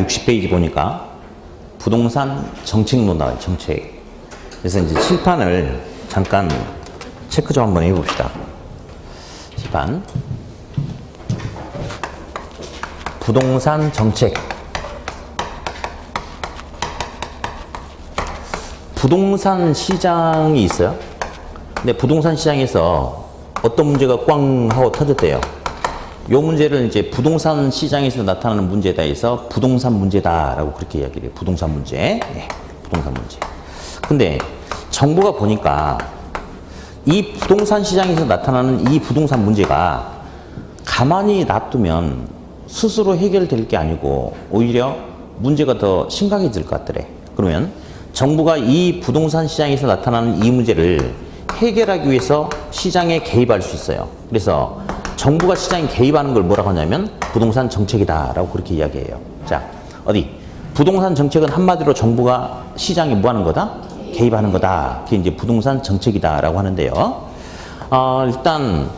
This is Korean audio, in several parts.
60페이지 보니까 부동산 정책론 나와요. 정책. 그래서 이제 칠판을 잠깐 체크 좀 한번 해봅시다. 칠판. 부동산 정책. 부동산 시장이 있어요. 근데 부동산 시장에서 어떤 문제가 꽝 하고 터졌대요. 이 문제를 이제 부동산 시장에서 나타나는 문제다 해서 부동산 문제다라고 그렇게 이야기를 해요. 부동산 문제. 네, 부동산 문제. 근데 정부가 보니까 이 부동산 시장에서 나타나는 이 부동산 문제가 가만히 놔두면 스스로 해결될 게 아니고 오히려 문제가 더 심각해질 것 같더래. 그러면 정부가 이 부동산 시장에서 나타나는 이 문제를 해결하기 위해서 시장에 개입할 수 있어요. 그래서 정부가 시장에 개입하는 걸 뭐라고 하냐면 부동산 정책이다라고 그렇게 이야기해요. 자, 어디? 부동산 정책은 한마디로 정부가 시장에 뭐 하는 거다? 개입하는 거다. 그게 이제 부동산 정책이다라고 하는데요. 일단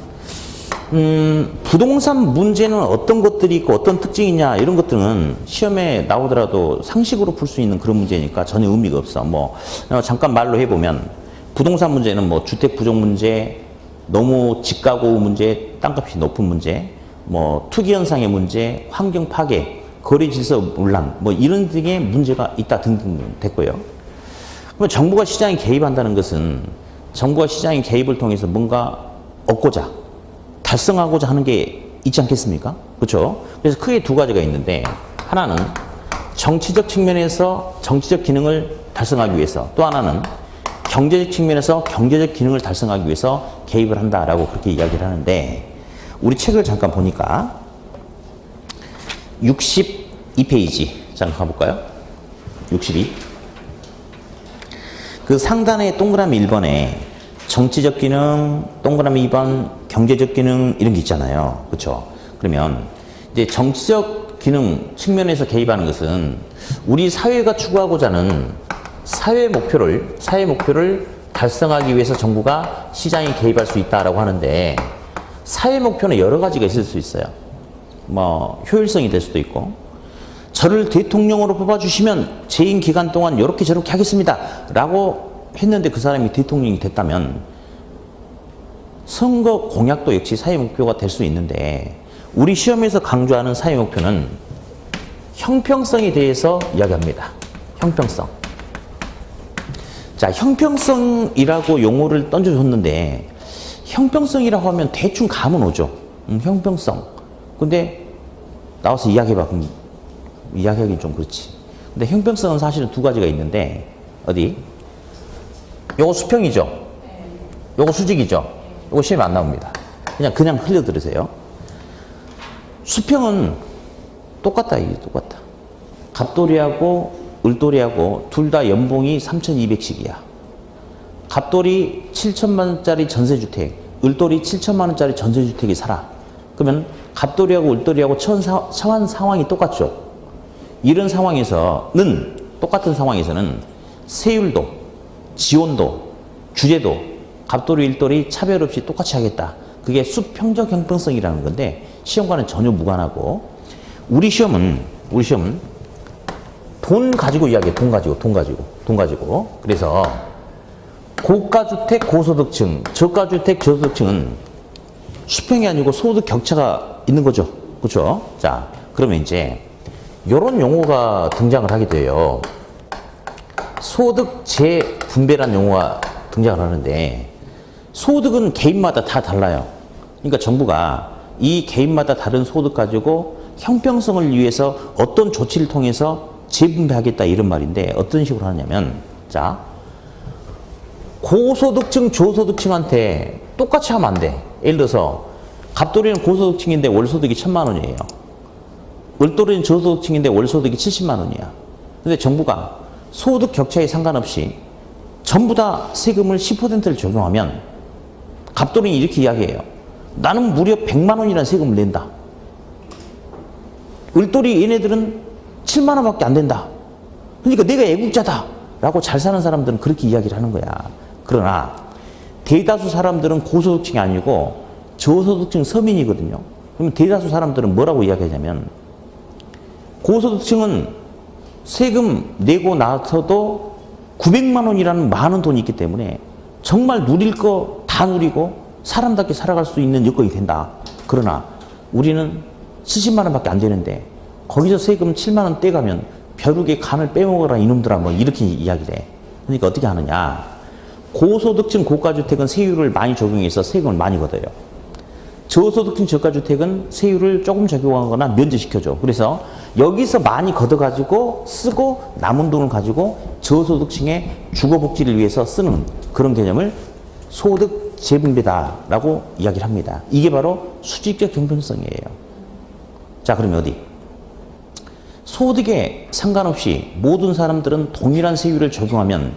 부동산 문제는 어떤 것들이 있고 어떤 특징이 있냐 이런 것들은 시험에 나오더라도 상식으로 풀 수 있는 그런 문제니까 전혀 의미가 없어. 뭐 잠깐 말로 해보면 부동산 문제는 뭐 주택 부족 문제, 너무 집가고 문제, 땅값이 높은 문제, 뭐 투기 현상의 문제, 환경 파괴, 거래 질서 논란, 뭐 이런 등의 문제가 있다 등등 됐고요. 그럼 정부가 시장에 개입한다는 것은 정부가 시장의 개입을 통해서 뭔가 얻고자 달성하고자 하는 게 있지 않겠습니까? 그렇죠? 그래서 크게 두 가지가 있는데 하나는 정치적 측면에서 정치적 기능을 달성하기 위해서, 또 하나는 경제적 측면에서 경제적 기능을 달성하기 위해서 개입을 한다라고 그렇게 이야기를 하는데, 우리 책을 잠깐 보니까 62페이지 잠깐 가볼까요? 62. 그 상단에 동그라미 1번에 정치적 기능, 동그라미 2번 경제적 기능 이런 게 있잖아요. 그렇죠? 그러면 이제 정치적 기능 측면에서 개입하는 것은 우리 사회가 추구하고자 하는 사회 목표를 달성하기 위해서 정부가 시장에 개입할 수 있다라고 하는데, 사회 목표는 여러 가지가 있을 수 있어요. 뭐 효율성이 될 수도 있고, 저를 대통령으로 뽑아주시면 재임 기간 동안 이렇게 저렇게 하겠습니다 라고 했는데 그 사람이 대통령이 됐다면 선거 공약도 역시 사회 목표가 될 수 있는데, 우리 시험에서 강조하는 사회 목표는 형평성에 대해서 이야기합니다. 형평성. 자, 형평성이라고 용어를 던져줬는데 형평성이라고 하면 대충 감은 오죠. 형평성. 근데 나와서 이야기해봐. 그럼 이야기하기는 좀 그렇지. 근데 형평성은 사실은 두 가지가 있는데, 어디? 요거 수평이죠? 요거 수직이죠? 요거 시험에 안 나옵니다. 그냥 흘려 들으세요. 수평은 똑같다, 이게 똑같다. 갑돌이하고 을돌이하고 둘 다 연봉이 3,200씩이야. 갑돌이 7천만 원짜리 전세주택, 을돌이 7천만 원짜리 전세주택이 살아. 그러면 갑돌이하고 을돌이하고 처한 상황이 똑같죠. 이런 상황에서는, 똑같은 상황에서는 세율도, 지원도, 주제도 갑돌이, 을돌이 차별 없이 똑같이 하겠다. 그게 수평적 형평성이라는 건데 시험과는 전혀 무관하고, 우리 시험은 돈 가지고 이야기해. 돈 가지고. 그래서 고가주택, 고소득층, 저가주택, 저소득층은 수평이 아니고 소득 격차가 있는 거죠. 그렇죠? 자, 그러면 이제 이런 용어가 등장을 하게 돼요. 소득 재분배란 용어가 등장을 하는데, 소득은 개인마다 다 달라요. 그러니까 정부가 이 개인마다 다른 소득 가지고 형평성을 위해서 어떤 조치를 통해서 재분배하겠다 이런 말인데, 어떤 식으로 하냐면, 자, 고소득층, 저소득층한테 똑같이 하면 안 돼. 예를 들어서 갑돌이는 고소득층인데 월소득이 1,000만 원이에요. 을돌이는 저소득층인데 월소득이 70만 원이야. 근데 정부가 소득 격차에 상관없이 전부 다 세금을 10%를 적용하면 갑돌이는 이렇게 이야기해요. 나는 무려 100만 원이라는 세금을 낸다. 을돌이 얘네들은 7만 원밖에 안 된다. 그러니까 내가 애국자다 라고 잘 사는 사람들은 그렇게 이야기를 하는 거야. 그러나 대다수 사람들은 고소득층이 아니고 저소득층 서민이거든요. 그러면 대다수 사람들은 뭐라고 이야기하냐면, 고소득층은 세금 내고 나서도 900만 원이라는 많은 돈이 있기 때문에 정말 누릴 거 다 누리고 사람답게 살아갈 수 있는 여건이 된다. 그러나 우리는 70만 원밖에 안 되는데 거기서 세금 7만 원 떼가면 벼룩의 간을 빼먹어라 이놈들아 뭐 이렇게 이야기를 해. 그러니까 어떻게 하느냐. 고소득층 고가주택은 세율을 많이 적용해서 세금을 많이 걷어요. 저소득층 저가주택은 세율을 조금 적용하거나 면제시켜줘. 그래서 여기서 많이 걷어가지고 쓰고 남은 돈을 가지고 저소득층의 주거복지를 위해서 쓰는 그런 개념을 소득 재분배다라고 이야기를 합니다. 이게 바로 수직적 형평성이에요. 자, 그러면 어디? 소득에 상관없이 모든 사람들은 동일한 세율을 적용하면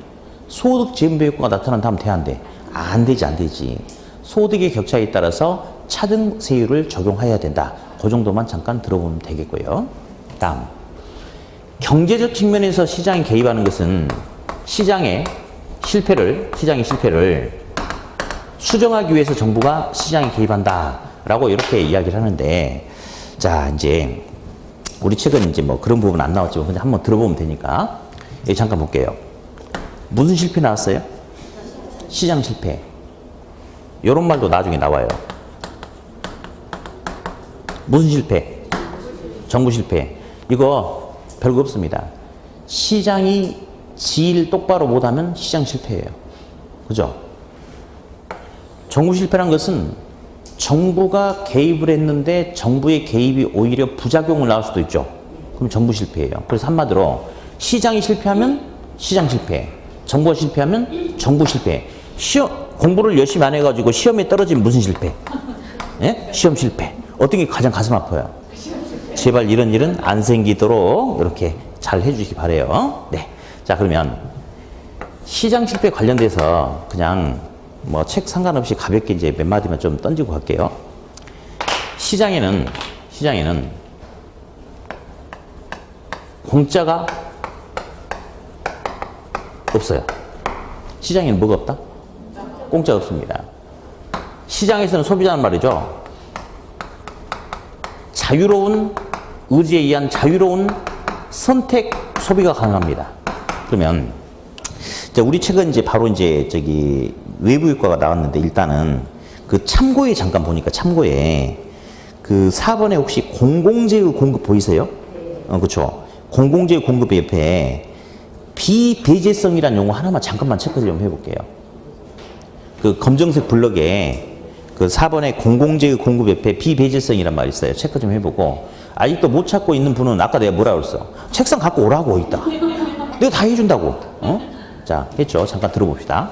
소득 재분배 효과가 나타난다면 돼, 안 돼? 안 되지, 안 되지. 소득의 격차에 따라서 차등 세율을 적용해야 된다. 그 정도만 잠깐 들어보면 되겠고요. 다음, 경제적 측면에서 시장에 개입하는 것은 시장의 실패를 수정하기 위해서 정부가 시장에 개입한다라고 이렇게 이야기를 하는데, 자, 이제 우리 책은 이제 뭐 그런 부분 안 나왔지만 그냥 한번 들어보면 되니까 여기 잠깐 볼게요. 무슨 실패 나왔어요? 시장 실패. 이런 말도 나중에 나와요. 무슨 실패? 정부 실패. 이거 별거 없습니다. 시장이 질 똑바로 못하면 시장 실패예요. 그죠? 정부 실패란 것은 정부가 개입을 했는데 정부의 개입이 오히려 부작용을 낳을 수도 있죠. 그럼 정부 실패예요. 그래서 한마디로 시장이 실패하면 시장 실패, 정부가 실패하면 정부 실패. 공부를 열심히 안 해가지고 시험에 떨어지면 무슨 실패? 예? 시험 실패. 어떤 게 가장 가슴 아파요? 제발 이런 일은 안 생기도록 이렇게 잘 해주시기 바래요. 네. 자, 그러면 시장 실패 관련돼서 그냥 뭐 책 상관없이 가볍게 이제 몇 마디만 좀 던지고 갈게요. 시장에는 공짜가 없어요. 시장에는 뭐가 없다? 공짜가 없습니다. 시장에서는 소비자는 말이죠. 자유로운 의지에 의한 자유로운 선택 소비가 가능합니다. 그러면 이제 우리 책은 이제 바로 이제 저기 외부 효과가 나왔는데 일단은 그 참고에 잠깐 보니까 참고에 그 4번에 혹시 공공재의 공급 보이세요? 그렇죠. 공공재의 공급 옆에 비배제성이라는 용어 하나만 잠깐만 체크 좀 해볼게요. 그 검정색 블럭에 그 4번에 공공재의 공급 옆에 비배제성이란 말이 있어요. 체크 좀 해보고 아직도 못 찾고 있는 분은 아까 내가 뭐라 그랬어? 책상 갖고 오라고 있다. 내가 다 해준다고. 자, 했죠. 잠깐 들어봅시다.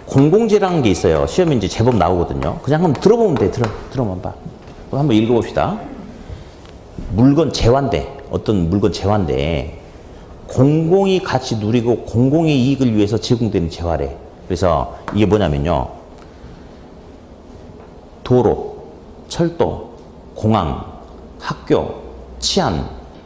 공공재라는 게 있어요. 시험에 이제 제법 나오거든요. 그냥 한번 들어보면 돼. 들어만 봐. 한번 읽어봅시다. 물건 재환대. 어떤 물건 재환대. 공공이 같이 누리고 공공의 이익을 위해서 제공되는 재화래. 그래서 이게 뭐냐면요. 도로, 철도, 공항, 학교, 치안,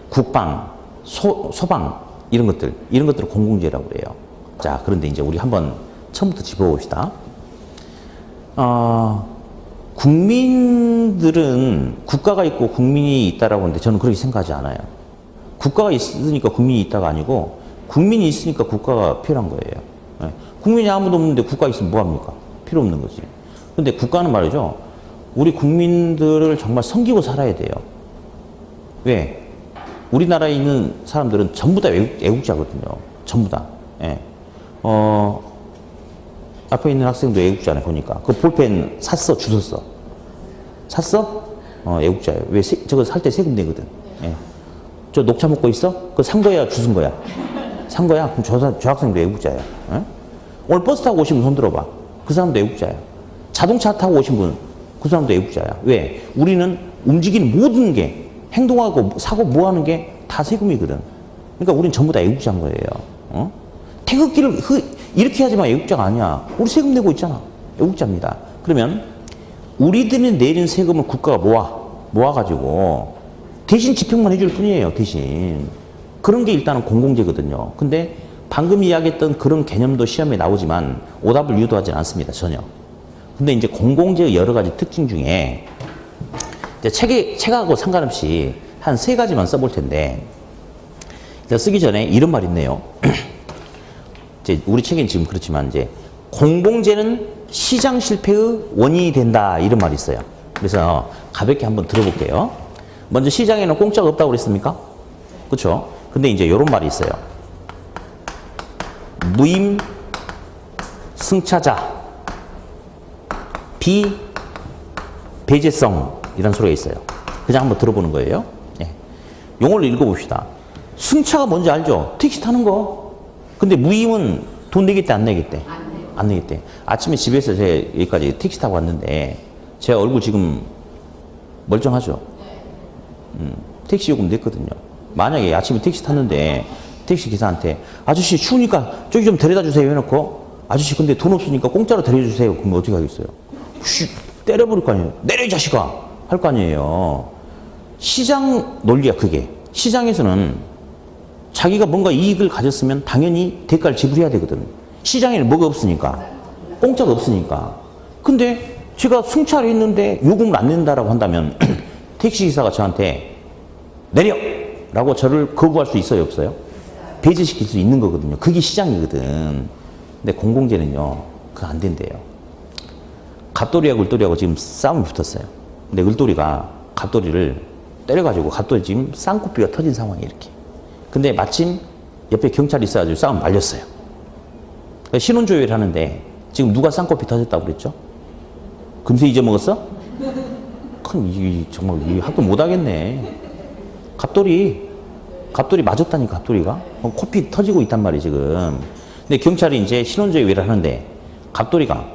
국방, 소방 이런 것들을 공공재라고 그래요. 자, 그런데 이제 우리 한번 처음부터 짚어봅시다. 국민들은 국가가 있고 국민이 있다라고 하는데 저는 그렇게 생각하지 않아요. 국가가 있으니까 국민이 있다가 아니고 국민이 있으니까 국가가 필요한 거예요. 네. 국민이 아무도 없는데 국가 있으면 뭐합니까? 필요 없는 거지. 근데 국가는 말이죠. 우리 국민들을 정말 섬기고 살아야 돼요. 왜? 우리나라에 있는 사람들은 전부 다 애국자거든요. 전부 다. 예. 앞에 있는 학생도 애국자네, 보니까. 그 볼펜 샀어, 주웠어? 샀어? 애국자예요. 왜? 저거 살 때 세금 내거든. 예. 저 녹차 먹고 있어? 그거 산 거야, 주운 거야? 산 거야? 그럼 저 학생도 애국자야. 예? 오늘 버스 타고 오신 분 손 들어봐. 그 사람도 애국자야. 자동차 타고 오신 분, 그 사람도 애국자야. 왜? 우리는 움직이는 모든 게 행동하고 사고 뭐 하는 게 다 세금이거든. 그러니까 우린 전부 다 애국자인 거예요. 태극기를 이렇게 하지만 애국자가 아니야. 우리 세금 내고 있잖아. 애국자입니다. 그러면 우리들이 내린 세금을 국가가 모아가지고 대신 집행만 해줄 뿐이에요. 대신. 그런 게 일단은 공공재거든요. 근데 방금 이야기했던 그런 개념도 시험에 나오지만 오답을 유도하지 않습니다. 전혀. 근데 이제 공공재의 여러 가지 특징 중에 이제 책하고 상관없이 한 세 가지만 써볼 텐데, 일단 쓰기 전에 이런 말이 있네요. 이제 우리 책엔 지금 그렇지만 이제 공공재는 시장 실패의 원인이 된다 이런 말이 있어요. 그래서 가볍게 한번 들어볼게요. 먼저 시장에는 공짜가 없다고 그랬습니까? 그렇죠? 근데 이제 이런 말이 있어요. 무임 승차자 비배제성 이런 소리가 있어요. 그냥 한번 들어보는 거예요. 예. 용어를 읽어봅시다. 승차가 뭔지 알죠? 택시 타는 거. 근데 무임은 돈 내겠대 안 내겠대? 안 내겠대. 아침에 집에서 제가 여기까지 택시 타고 왔는데 제 얼굴 지금 멀쩡하죠? 택시 요금 냈거든요. 만약에 아침에 택시 탔는데 택시 기사한테 아저씨 추우니까 저기 좀 데려다 주세요 해놓고 아저씨 근데 돈 없으니까 공짜로 데려주세요. 그러면 어떻게 하겠어요? 쉿, 때려버릴 거 아니에요. 내려 이 자식아 할 거 아니에요. 시장 논리야 그게. 시장에서는 자기가 뭔가 이익을 가졌으면 당연히 대가를 지불해야 되거든. 시장에는 뭐가 없으니까. 공짜가 없으니까. 근데 제가 승차를 했는데 요금을 안 낸다라고 한다면 택시기사가 저한테 내려! 라고 저를 거부할 수 있어요 없어요? 배제시킬 수 있는 거거든요. 그게 시장이거든. 근데 공공재는요 그거 안 된대요. 갑돌이하고 을돌이하고 지금 싸움이 붙었어요. 근데 을돌이가 갑돌이를 때려가지고 갑돌이 지금 쌍코피가 터진 상황이에요 이렇게. 근데 마침 옆에 경찰이 있어가지고 싸움 말렸어요. 그러니까 신원조회를 하는데 지금 누가 쌍코피 터졌다고 그랬죠? 금세 잊어먹었어? 정말 이 학교 못하겠네. 갑돌이 맞았다니까 갑돌이가. 코피 터지고 있단 말이에요 지금. 근데 경찰이 이제 신원조회를 하는데 갑돌이가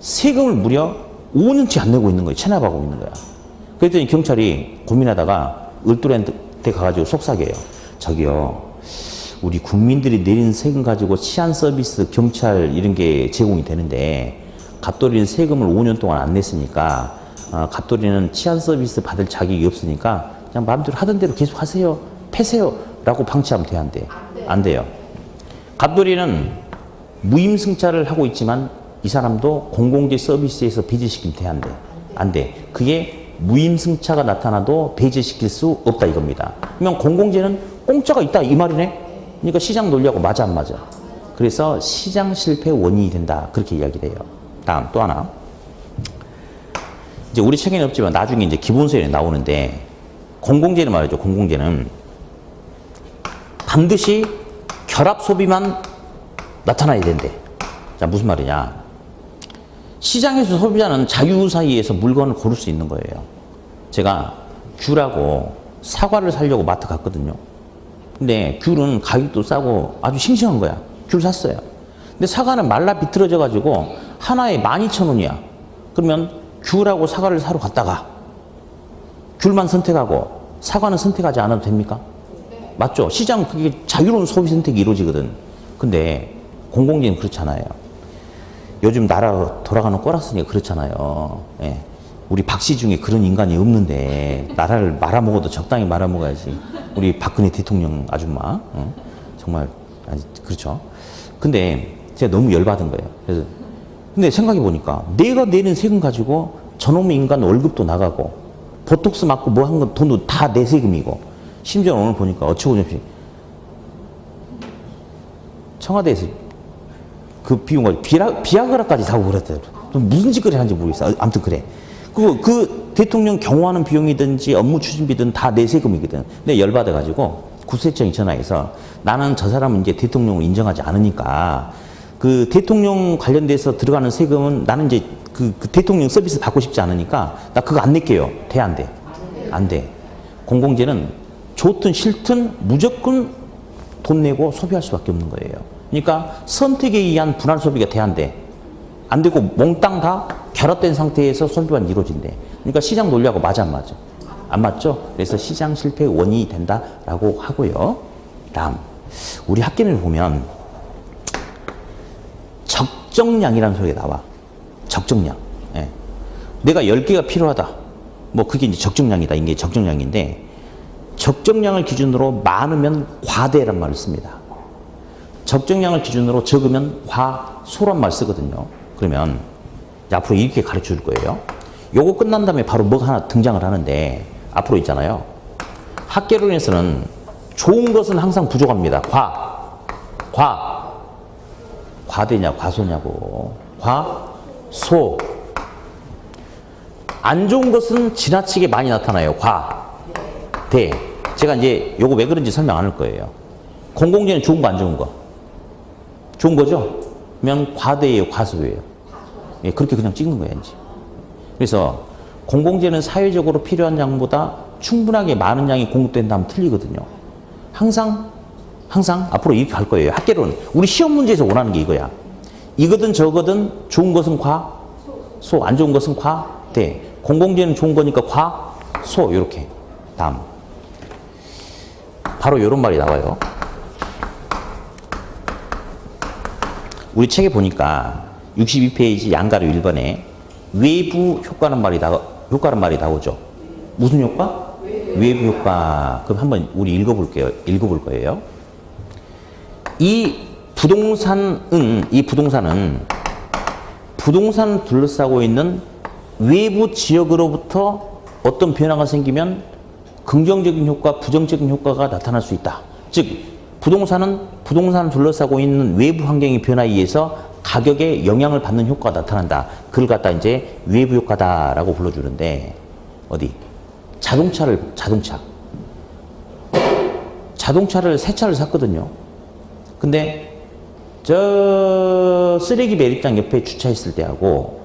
세금을 무려 5년치 안 내고 있는 거예요. 체납하고 있는 거야. 그랬더니 경찰이 고민하다가 을돌이한테 가가지고 속삭여요. 저기요, 우리 국민들이 내린 세금 가지고 치안 서비스, 경찰 이런 게 제공이 되는데 갑돌이는 세금을 5년 동안 안 냈으니까 갑돌이는 치안 서비스 받을 자격이 없으니까 그냥 마음대로 하던 대로 계속 하세요. 패세요. 라고 방치하면 돼요? 안 돼요? 안 돼요. 갑돌이는 무임승차를 하고 있지만 이 사람도 공공재 서비스에서 배제시키면 돼? 안 돼? 안 돼. 그게 무임승차가 나타나도 배제시킬 수 없다 이겁니다. 그러면 공공재는 공짜가 있다 이 말이네? 그러니까 시장 논리하고 맞아 안 맞아? 그래서 시장 실패 원인이 된다 그렇게 이야기돼요. 다음 또 하나. 이제 우리 책에는 없지만 나중에 이제 기본서에 나오는데 공공재는 말이죠. 공공재는 반드시 결합 소비만 나타나야 된대. 자, 무슨 말이냐. 시장에서 소비자는 자유사이에서 물건을 고를 수 있는 거예요. 제가 귤하고 사과를 사려고 마트 갔거든요. 근데 귤은 가격도 싸고 아주 싱싱한 거야. 귤 샀어요. 근데 사과는 말라 비틀어져 가지고 하나에 12,000원이야. 그러면 귤하고 사과를 사러 갔다가 귤만 선택하고 사과는 선택하지 않아도 됩니까? 맞죠? 시장 그게 자유로운 소비 선택이 이루어지거든. 근데 공공재는 그렇잖아요. 요즘 나라 돌아가는 꼬락서니가 그렇잖아요. 예. 우리 박씨 중에 그런 인간이 없는데 나라를 말아먹어도 적당히 말아먹어야지. 우리 박근혜 대통령 아줌마. 정말 그렇죠. 근데 제가 너무 열받은 거예요. 그래서 근데 생각해 보니까 내가 내는 세금 가지고 저놈의 인간 월급도 나가고 보톡스 맞고 뭐 한 건 돈도 다 내 세금이고 심지어 오늘 보니까 어처구니없이 청와대에서 그 비용을 비아그라까지 사고 그랬대요. 무슨 짓거리 하는지 모르겠어. 아무튼 그래. 그 대통령 경호하는 비용이든지 업무 추진비든 다 내 세금이거든. 근데 열받아가지고 국세청이 전화해서 나는 저 사람은 이제 대통령을 인정하지 않으니까 그 대통령 관련돼서 들어가는 세금은 나는 이제 그 대통령 서비스 받고 싶지 않으니까 나 그거 안 낼게요. 돼? 안 돼? 안 돼. 공공재는 좋든 싫든 무조건 돈 내고 소비할 수밖에 없는 거예요. 그러니까 선택에 의한 분할 소비가 돼? 안 돼? 안 되고 몽땅 다 결합된 상태에서 소비만 이루어진대. 그러니까 시장 논리하고 맞아 안 맞아? 안 맞죠? 그래서 시장 실패의 원인이 된다라고 하고요. 다음 우리 학계를 보면 적정량이라는 소리가 나와. 적정량. 예. 내가 10개가 필요하다. 뭐 그게 이제 적정량이다. 이게 적정량인데 적정량을 기준으로 많으면 과대란 말을 씁니다. 적정량을 기준으로 적으면 과소란 말 쓰거든요. 그러면 앞으로 이렇게 가르쳐 줄 거예요. 요거 끝난 다음에 바로 뭐가 하나 등장을 하는데 앞으로 있잖아요. 학개론에서는 좋은 것은 항상 부족합니다. 과대냐, 과소냐고. 소. 안 좋은 것은 지나치게 많이 나타나요. 대. 제가 이제 요거 왜 그런지 설명 안 할 거예요. 공공재는 좋은 거, 안 좋은 거? 좋은 거죠? 그러면 과대예요, 과소예요? 예, 그렇게 그냥 찍는 거예요, 이제. 그래서 공공재는 사회적으로 필요한 양보다 충분하게 많은 양이 공급된다면 틀리거든요. 항상 앞으로 이렇게 갈 거예요. 학개론. 우리 시험 문제에서 원하는 게 이거야. 이거든 저거든 좋은 것은 소, 안 좋은 것은 대. 공공재는 좋은 거니까 소, 이렇게. 다음. 바로 이런 말이 나와요. 우리 책에 보니까 62페이지 양가로 1번에 외부 효과라는 말이 나오죠. 무슨 효과? 외부 효과. 그럼 한번 우리 읽어볼 거예요. 이 부동산은 부동산을 둘러싸고 있는 외부 지역으로부터 어떤 변화가 생기면 긍정적인 효과, 부정적인 효과가 나타날 수 있다. 즉, 부동산을 둘러싸고 있는 외부 환경의 변화에 의해서 가격에 영향을 받는 효과가 나타난다. 그걸 갖다 이제 외부 효과다라고 불러주는데, 어디? 자동차를 새 차를 샀거든요. 근데 저 쓰레기 매립장 옆에 주차했을 때하고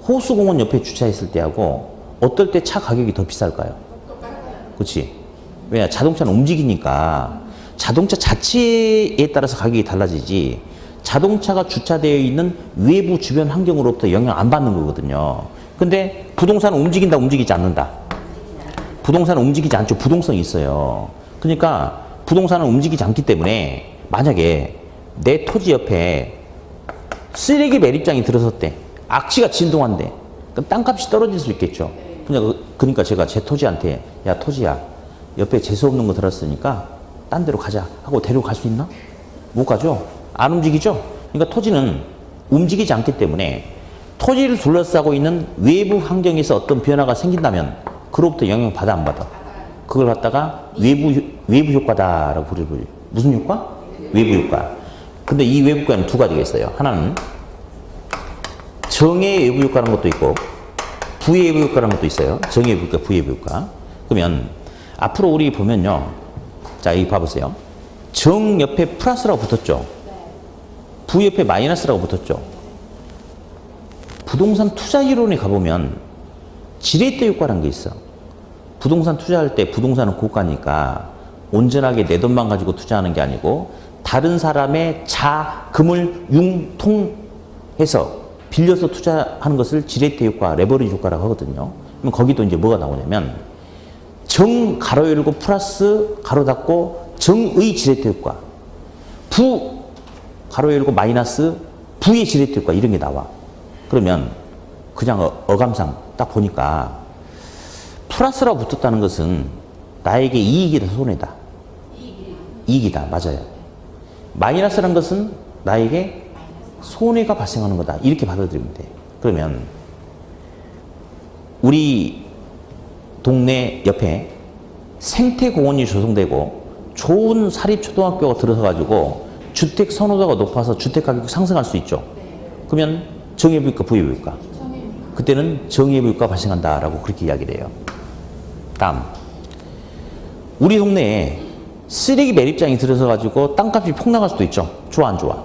호수공원 옆에 주차했을 때하고 어떨 때 차 가격이 더 비쌀까요? 그렇지? 왜냐? 자동차는 움직이니까 자동차 자체에 따라서 가격이 달라지지 자동차가 주차되어 있는 외부 주변 환경으로부터 영향 안 받는 거거든요. 근데 부동산은 움직인다, 움직이지 않는다? 부동산은 움직이지 않죠. 부동성이 있어요. 그러니까 부동산은 움직이지 않기 때문에 만약에 내 토지 옆에 쓰레기 매립장이 들어섰대. 악취가 진동한대. 그럼 땅값이 떨어질 수 있겠죠. 그러니까 제가 제 토지한테 야 토지야 옆에 재수없는 거 들었으니까 딴 데로 가자 하고 데리고 갈 수 있나? 못 가죠. 안 움직이죠. 그러니까 토지는 움직이지 않기 때문에 토지를 둘러싸고 있는 외부 환경에서 어떤 변화가 생긴다면 그로부터 영향 받아 안 받아? 그걸 갖다가 외부 효과다라고 부르죠. 무슨 효과? 외부 효과. 근데 이 외부 효과는 두 가지가 있어요. 하나는 정의 외부 효과라는 것도 있고 부의 외부 효과라는 것도 있어요. 정의 외부 효과, 부의 외부 효과. 그러면 앞으로 우리 보면요. 자, 여기 봐보세요. 정 옆에 플러스라고 붙었죠. 부 옆에 마이너스라고 붙었죠. 부동산 투자 이론에 가보면 지렛대 효과라는 게 있어. 부동산 투자할 때 부동산은 고가니까 온전하게 내 돈만 가지고 투자하는 게 아니고 다른 사람의 자금을 융통해서 빌려서 투자하는 것을 지렛대 효과, 레버리지 효과라고 하거든요. 그럼 거기도 이제 뭐가 나오냐면 정 가로 열고 플러스 가로 닫고 정의 지렛대 효과, 부 가로 열고 마이너스 부의 지렛대 효과 이런 게 나와. 그러면 그냥 어감상 딱 보니까 플러스라고 붙었다는 것은 나에게 이익이다, 손해다? 이익이다. 맞아요. 마이너스라는 것은 나에게 손해가 발생하는 거다. 이렇게 받아들이면 돼. 그러면 우리 동네 옆에 생태공원이 조성되고 좋은 사립초등학교가 들어서가지고 주택 선호도가 높아서 주택 가격이 상승할 수 있죠. 그러면 정의부일까 부의부일까? 그때는 정의부일까 발생한다라고 그렇게 이야기를 해요. 다음, 우리 동네에 쓰레기 매립장이 들어서가지고 땅값이 폭락할 수도 있죠. 좋아 안 좋아?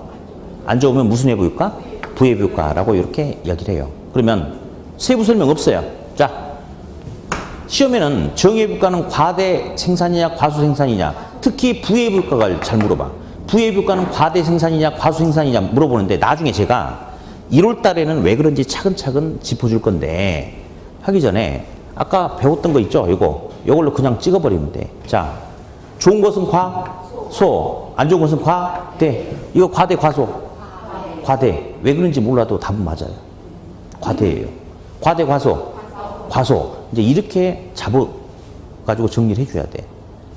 안 좋으면 무슨 해부일까? 부해부일까라고 이렇게 이야기를 해요. 그러면 세부 설명 없어요. 자, 시험에는 정해부일까는 과대 생산이냐 과수 생산이냐, 특히 부해부일까를 잘 물어봐. 부해부일까는 과대 생산이냐 과수 생산이냐 물어보는데 나중에 제가 1월 달에는 왜 그런지 차근차근 짚어줄 건데 하기 전에 아까 배웠던 거 있죠? 이걸로 그냥 찍어버리면 돼. 자, 좋은 것은 소, 안 좋은 것은 대. 이거 과대, 과소. 과대. 왜 그런지 몰라도 답은 맞아요. 과대예요. 과대, 과소. 이제 이렇게 잡아가지고 정리를 해줘야 돼.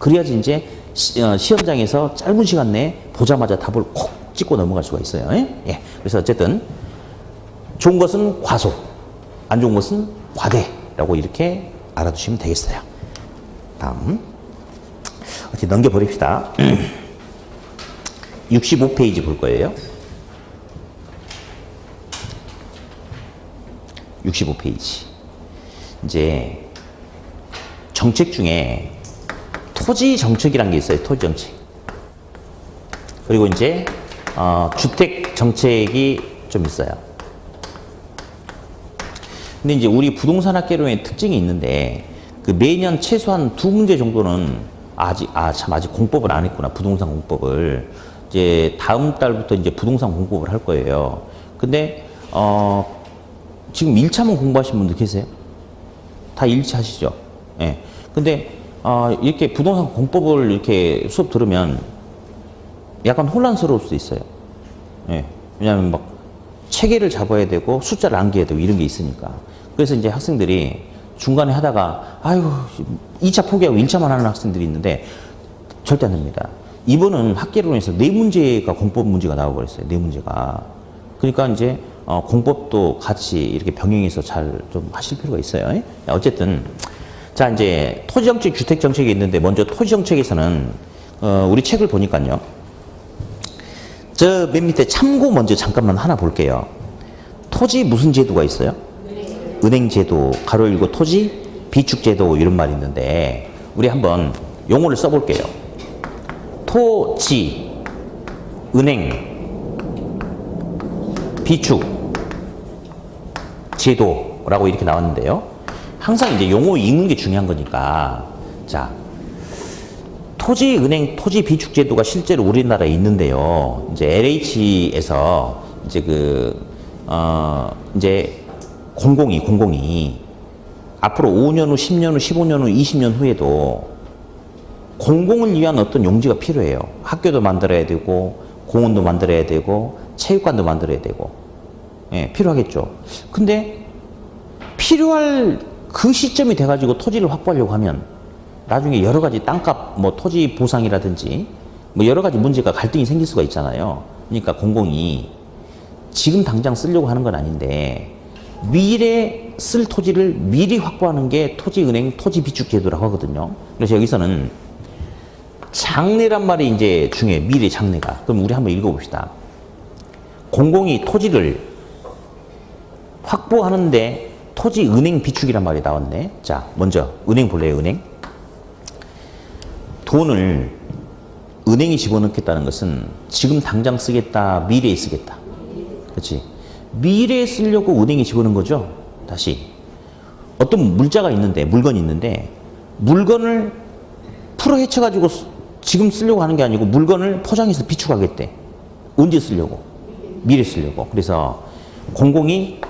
그래야지 이제 시험장에서 짧은 시간 내에 보자마자 답을 콕 찍고 넘어갈 수가 있어요. 예. 그래서 어쨌든 좋은 것은 과소, 안 좋은 것은 과대라고 이렇게 알아두시면 되겠어요. 다음. 같이 넘겨버립시다. 65페이지 볼 거예요. 65페이지. 이제 정책 중에 토지 정책이라는 게 있어요. 토지 정책. 그리고 이제 주택 정책이 좀 있어요. 근데 이제 우리 부동산 학개론의 특징이 있는데 그 매년 최소한 2문제 정도는 아직 공법을 안 했구나. 부동산 공법을. 이제 다음 달부터 이제 부동산 공법을 할 거예요. 근데 지금 1차만 공부하신 분들 계세요? 다 1차 하시죠? 예. 근데 이렇게 부동산 공법을 이렇게 수업 들으면 약간 혼란스러울 수도 있어요. 예. 왜냐하면 막 체계를 잡아야 되고 숫자를 암기해야 되고 이런 게 있으니까. 그래서 이제 학생들이 중간에 하다가 아유 2차 포기하고 1차만 하는 학생들이 있는데 절대 안 됩니다. 이번은 학개론에서 4문제가 공법 문제가 나와버렸어요. 4문제가. 그러니까 이제 공법도 같이 이렇게 병행해서 잘 좀 하실 필요가 있어요. 예? 어쨌든 자 이제 토지정책, 주택정책이 있는데 먼저 토지정책에서는 우리 책을 보니까요. 저 맨 밑에 참고 먼저 잠깐만 하나 볼게요. 토지 무슨 제도가 있어요? 은행제도, 가로 열고 토지 비축제도 이런 말이 있는데 우리 한번 용어를 써볼게요. 토지, 은행, 비축, 제도라고 이렇게 나왔는데요. 항상 이제 용어 읽는 게 중요한 거니까 자 토지, 은행, 토지 비축 제도가 실제로 우리나라에 있는데요. 이제 LH에서 이제 이제 공공이 앞으로 5년 후, 10년 후, 15년 후, 20년 후에도 공공을 위한 어떤 용지가 필요해요. 학교도 만들어야 되고 공원도 만들어야 되고 체육관도 만들어야 되고 예, 필요하겠죠. 근데 필요할 그 시점이 돼가지고 토지를 확보하려고 하면 나중에 여러 가지 땅값, 뭐 토지 보상이라든지 뭐 여러 가지 문제가 갈등이 생길 수가 있잖아요. 그러니까 공공이 지금 당장 쓰려고 하는 건 아닌데 미래 쓸 토지를 미리 확보하는 게 토지은행 토지비축제도라고 하거든요. 그래서 여기서는 장래란 말이 이제 중요해. 미래 장래가. 그럼 우리 한번 읽어봅시다. 공공이 토지를 확보하는데 토지은행 비축이란 말이 나왔네. 자, 먼저 은행 볼래요, 은행? 돈을 은행에 집어넣겠다는 것은 지금 당장 쓰겠다, 미래에 쓰겠다. 그렇지? 미래에 쓰려고 은행에 집어넣은 거죠. 다시 어떤 물자가 있는데, 물건이 있는데 물건을 풀어 헤쳐가지고 지금 쓰려고 하는 게 아니고 물건을 포장해서 비축하겠대. 언제 쓰려고? 미래 쓰려고. 그래서 공공이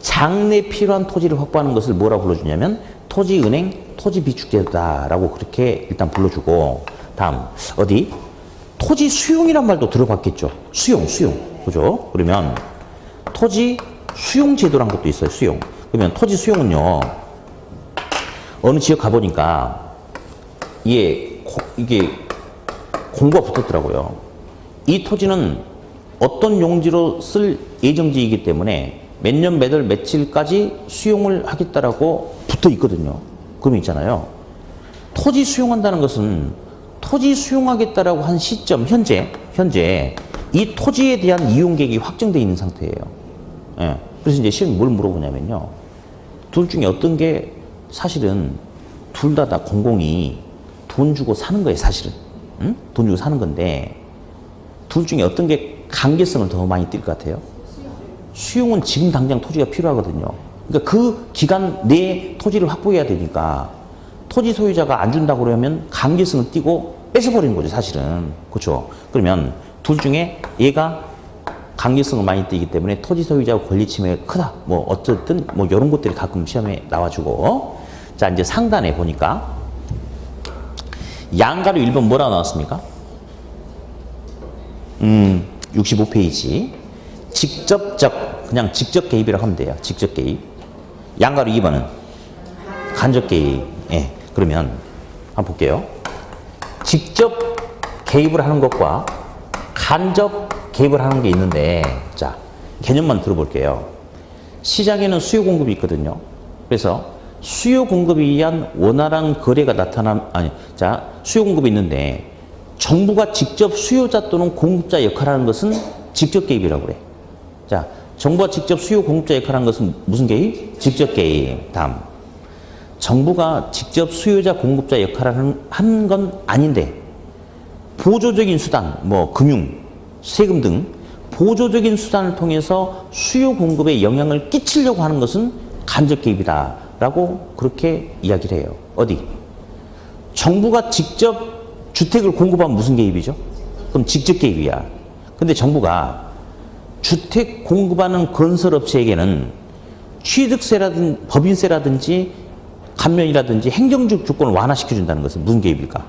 장래 필요한 토지를 확보하는 것을 뭐라고 불러주냐면 토지은행 토지비축제도다라고 그렇게 일단 불러주고, 다음 어디? 토지 수용이란 말도 들어봤겠죠. 수용. 그죠? 그러면 토지 수용제도란 것도 있어요. 수용. 그러면 토지 수용은요, 어느 지역 가보니까 이게 공고가 붙었더라고요. 이 토지는 어떤 용지로 쓸 예정지이기 때문에 몇 년 몇 월 며칠까지 수용을 하겠다라고 붙어 있거든요. 그러면 있잖아요. 토지 수용한다는 것은 토지 수용하겠다라고 한 시점, 현재 이 토지에 대한 이용 계획이 확정되어 있는 상태예요. 예. 그래서 이제 시험이 뭘 물어보냐면요. 둘 중에 어떤 게 사실은 둘 다 공공이 돈 주고 사는 거예요, 사실은. 응? 돈 주고 사는 건데 둘 중에 어떤 게 강제성을 더 많이 띌 것 같아요? 수용은 지금 당장 토지가 필요하거든요. 그러니까 그 기간 내에 토지를 확보해야 되니까 토지 소유자가 안 준다고 그러면 강제성을 띠고 뺏어버리는 거죠, 사실은. 그렇죠? 그러면 둘 중에 얘가 강제성을 많이 띠기 때문에 토지 소유자 권리 침해가 크다. 뭐 어쨌든 뭐 이런 것들이 가끔 시험에 나와주고. 자, 이제 상단에 보니까 양가로 1번 뭐라고 나왔습니까? 65페이지. 그냥 직접 개입이라고 하면 돼요. 직접 개입. 양가로 2번은 간접 개입. 예. 그러면 한번 볼게요. 직접 개입을 하는 것과 간접 개입을 하는 게 있는데, 자, 개념만 들어볼게요. 시장에는 수요 공급이 있거든요. 그래서 수요 공급에 의한 원활한 거래가 자, 수요 공급이 있는데 정부가 직접 수요자 또는 공급자 역할을 하는 것은 직접 개입이라고 그래. 자, 정부가 직접 수요 공급자 역할을 하는 것은 무슨 개입? 직접 개입. 다음. 정부가 직접 수요자 공급자 역할을 하는 건 아닌데 보조적인 수단, 뭐 금융, 세금 등 보조적인 수단을 통해서 수요 공급에 영향을 끼치려고 하는 것은 간접 개입이다라고 그렇게 이야기를 해요. 어디? 정부가 직접 주택을 공급하면 무슨 개입이죠? 그럼 직접 개입이야. 근데 정부가 주택 공급하는 건설업체에게는 취득세라든지 법인세라든지 감면이라든지 행정적 조건을 완화시켜준다는 것은 무슨 개입일까?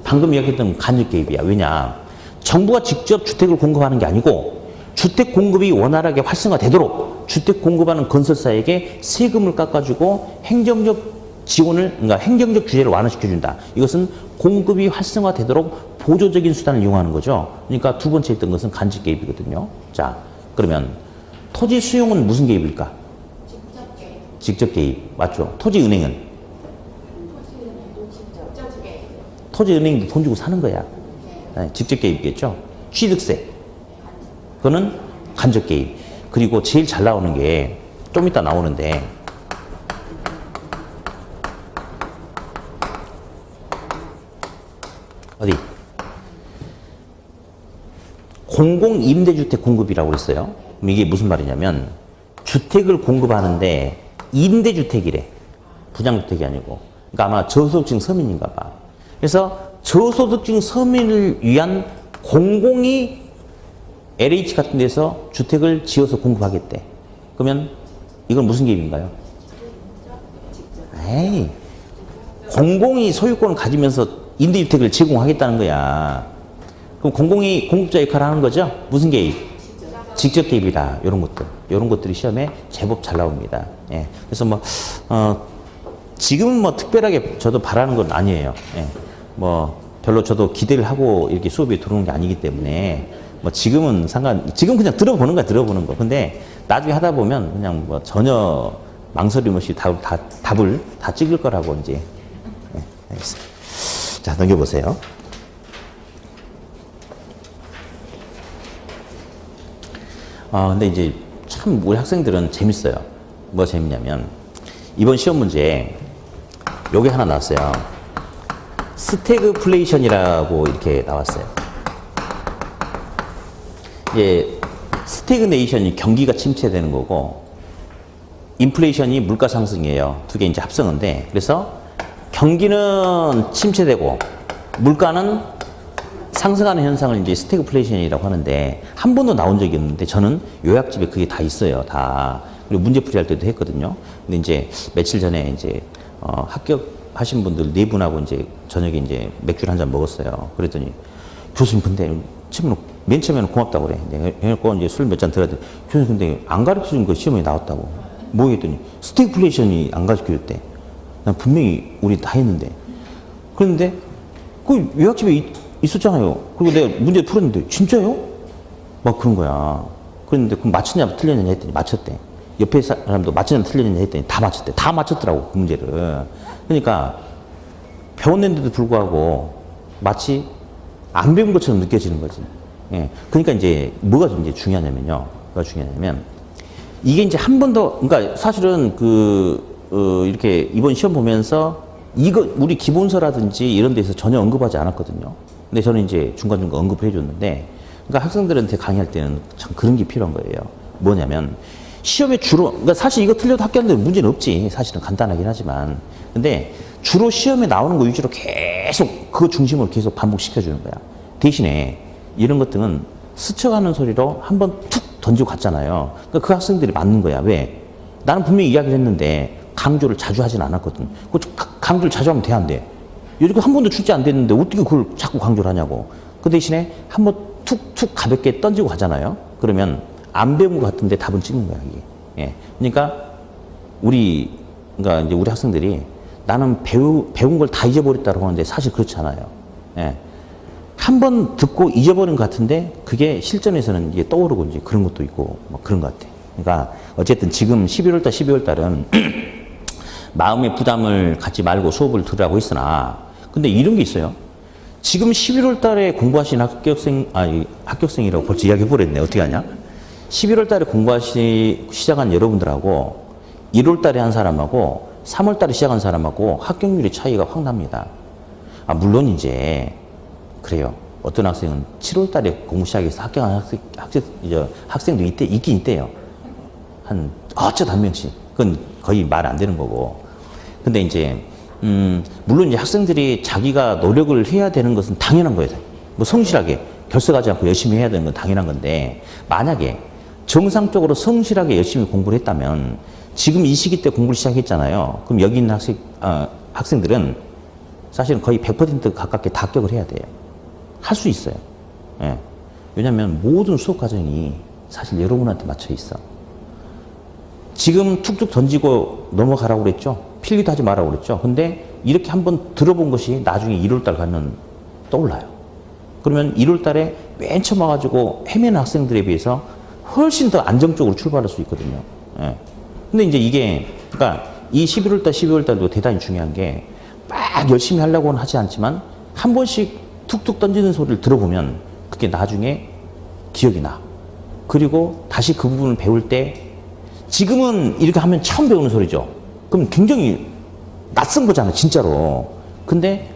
방금 이야기했던 간접 개입이야. 왜냐? 정부가 직접 주택을 공급하는 게 아니고 주택 공급이 원활하게 활성화되도록 주택 공급하는 건설사에게 세금을 깎아주고 행정적 지원을, 그러니까 행정적 규제를 완화시켜준다. 이것은 공급이 활성화되도록 보조적인 수단을 이용하는 거죠. 그러니까 두 번째 했던 것은 간접 개입이거든요. 자, 그러면 토지 수용은 무슨 개입일까? 직접 개입. 직접 개입. 맞죠? 토지은행은? 토지은행도 직접 개입. 토지은행도 돈 주고 사는 거야. 네, 직접 개입이겠죠. 취득세. 그거는 간접 개입. 그리고 제일 잘 나오는 게 좀 이따 나오는데 어디? 공공임대주택 공급이라고 그랬어요. 그럼 이게 무슨 말이냐면 주택을 공급하는데 임대주택이래. 분양주택이 아니고. 그러니까 아마 저소득층 서민인가 봐. 그래서 저소득층 서민을 위한 공공이 LH 같은 데서 주택을 지어서 공급하겠대. 그러면 이건 무슨 개입인가요? 에이, 공공이 소유권을 가지면서 임대주택을 제공하겠다는 거야. 그럼 공공이 공급자 역할을 하는 거죠? 무슨 개입? 직접 개입이다. 이런 것들. 이런 것들이 시험에 제법 잘 나옵니다. 예. 그래서 뭐, 지금은 뭐 특별하게 저도 바라는 건 아니에요. 예. 뭐, 별로 저도 기대를 하고 이렇게 수업에 들어오는 게 아니기 때문에 뭐 지금은 지금 그냥 들어보는 거야, 들어보는 거. 근데 나중에 하다 보면 그냥 뭐 전혀 망설임 없이 답을 다 찍을 거라고 이제. 예, 알겠습니다. 자, 넘겨보세요. 근데 이제 참 우리 학생들은 재밌어요. 뭐가 재밌냐면 이번 시험 문제에 요게 하나 나왔어요. 스태그플레이션이라고 이렇게 나왔어요. 이게 스태그네이션이 경기가 침체되는 거고 인플레이션이 물가 상승이에요. 두 개 이제 합성인데 그래서 경기는 침체되고 물가는 상승하는 현상을 이제 스태그플레이션이라고 하는데 한 번도 나온 적이 없는데 저는 요약집에 그게 다 있어요. 다. 그리고 문제풀이 할 때도 했거든요. 근데 이제 며칠 전에 이제 합격하신 분들 네 분하고 이제 저녁에 이제 맥주를 한 잔 먹었어요. 그랬더니 교수님 근데 맨 처음에는 고맙다고 그래. 그래갖고 이제 술 몇 잔 들었더니 교수님 근데 안 가르쳐준 거 시험에 나왔다고. 뭐 했더니 스태그플레이션이 안 가르쳐줬대. 난 분명히 우리 다 했는데. 그런데 그 요약집에 있었잖아요. 그리고 내가 문제 풀었는데 진짜요? 막 그런 거야. 그런데 그럼 맞췄냐 틀렸냐 했더니 맞췄대. 옆에 사람도 맞췄냐 틀렸냐 했더니 다 맞췄대. 다 맞췄더라고 그 문제를. 그러니까 배웠는데도 불구하고 마치 안 배운 것처럼 느껴지는 거지. 예. 그러니까 이제 뭐가 이제 중요하냐면요. 뭐가 중요하냐면 이게 이제 한 번 더 그러니까 사실은 이렇게 이번 시험 보면서 이거 우리 기본서라든지 이런 데서 전혀 언급하지 않았거든요. 근데 저는 이제 중간중간 언급을 해줬는데, 그러니까 학생들한테 강의할 때는 참 그런 게 필요한 거예요. 뭐냐면, 시험에 주로, 그러니까 사실 이거 틀려도 합격하는데 문제는 없지. 사실은 간단하긴 하지만. 근데 주로 시험에 나오는 거 위주로 계속 그 중심으로 계속 반복시켜주는 거야. 대신에 이런 것들은 스쳐가는 소리로 한번 툭 던지고 갔잖아요. 그러니까 그 학생들이 맞는 거야. 왜? 나는 분명히 이야기를 했는데 강조를 자주 하진 않았거든. 강조를 자주 하면 돼, 안 돼? 요즘 한 번도 출제 안 됐는데 어떻게 그걸 자꾸 강조를 하냐고. 그 대신에 한번 툭툭 가볍게 던지고 가잖아요. 그러면 안 배운 것 같은데 답은 찍는 거야, 이게. 예. 그러니까 이제 우리 학생들이 나는 배운 걸 다 잊어버렸다고 하는데 사실 그렇지 않아요. 예. 한 번 듣고 잊어버린 것 같은데 그게 실전에서는 이게 떠오르고 이제 그런 것도 있고 뭐 그런 것 같아. 그러니까 어쨌든 지금 11월달, 12월달은 마음의 부담을 갖지 말고 수업을 들으라고 했으나 근데 이런 게 있어요. 지금 11월 달에 공부하신 합격생이라고 벌써 이야기해 버렸네. 어떻게 하냐? 11월 달에 시작한 여러분들하고 1월 달에 한 사람하고 3월 달에 시작한 사람하고 합격률의 차이가 확 납니다. 물론 이제 그래요. 어떤 학생은 7월 달에 공부 시작해서 합격한 학생도 있긴 있대요. 어쩌다 한 명씩. 그건 거의 말 안 되는 거고. 근데 이제, 물론 이제 학생들이 자기가 노력을 해야 되는 것은 당연한 거예요. 뭐 성실하게 결석하지 않고 열심히 해야 되는 건 당연한 건데, 만약에 정상적으로 성실하게 열심히 공부를 했다면, 지금 이 시기 때 공부를 시작했잖아요. 그럼 여기 있는 학생들은 사실은 거의 100% 가깝게 다 합격을 해야 돼요. 할 수 있어요. 예. 왜냐면 모든 수업 과정이 사실 여러분한테 맞춰 있어. 지금 툭툭 던지고 넘어가라고 그랬죠? 필기도 하지 말라고 그랬죠? 근데 이렇게 한번 들어본 것이 나중에 1월달 가면 떠올라요. 그러면 1월달에 맨 처음 와가지고 헤매는 학생들에 비해서 훨씬 더 안정적으로 출발할 수 있거든요. 예. 근데 이제 이게, 그러니까 이 11월달, 12월달도 대단히 중요한 게 막 열심히 하려고는 하지 않지만 한 번씩 툭툭 던지는 소리를 들어보면 그게 나중에 기억이 나. 그리고 다시 그 부분을 배울 때 지금은 이렇게 하면 처음 배우는 소리죠. 그럼 굉장히 낯선 거잖아, 진짜로. 근데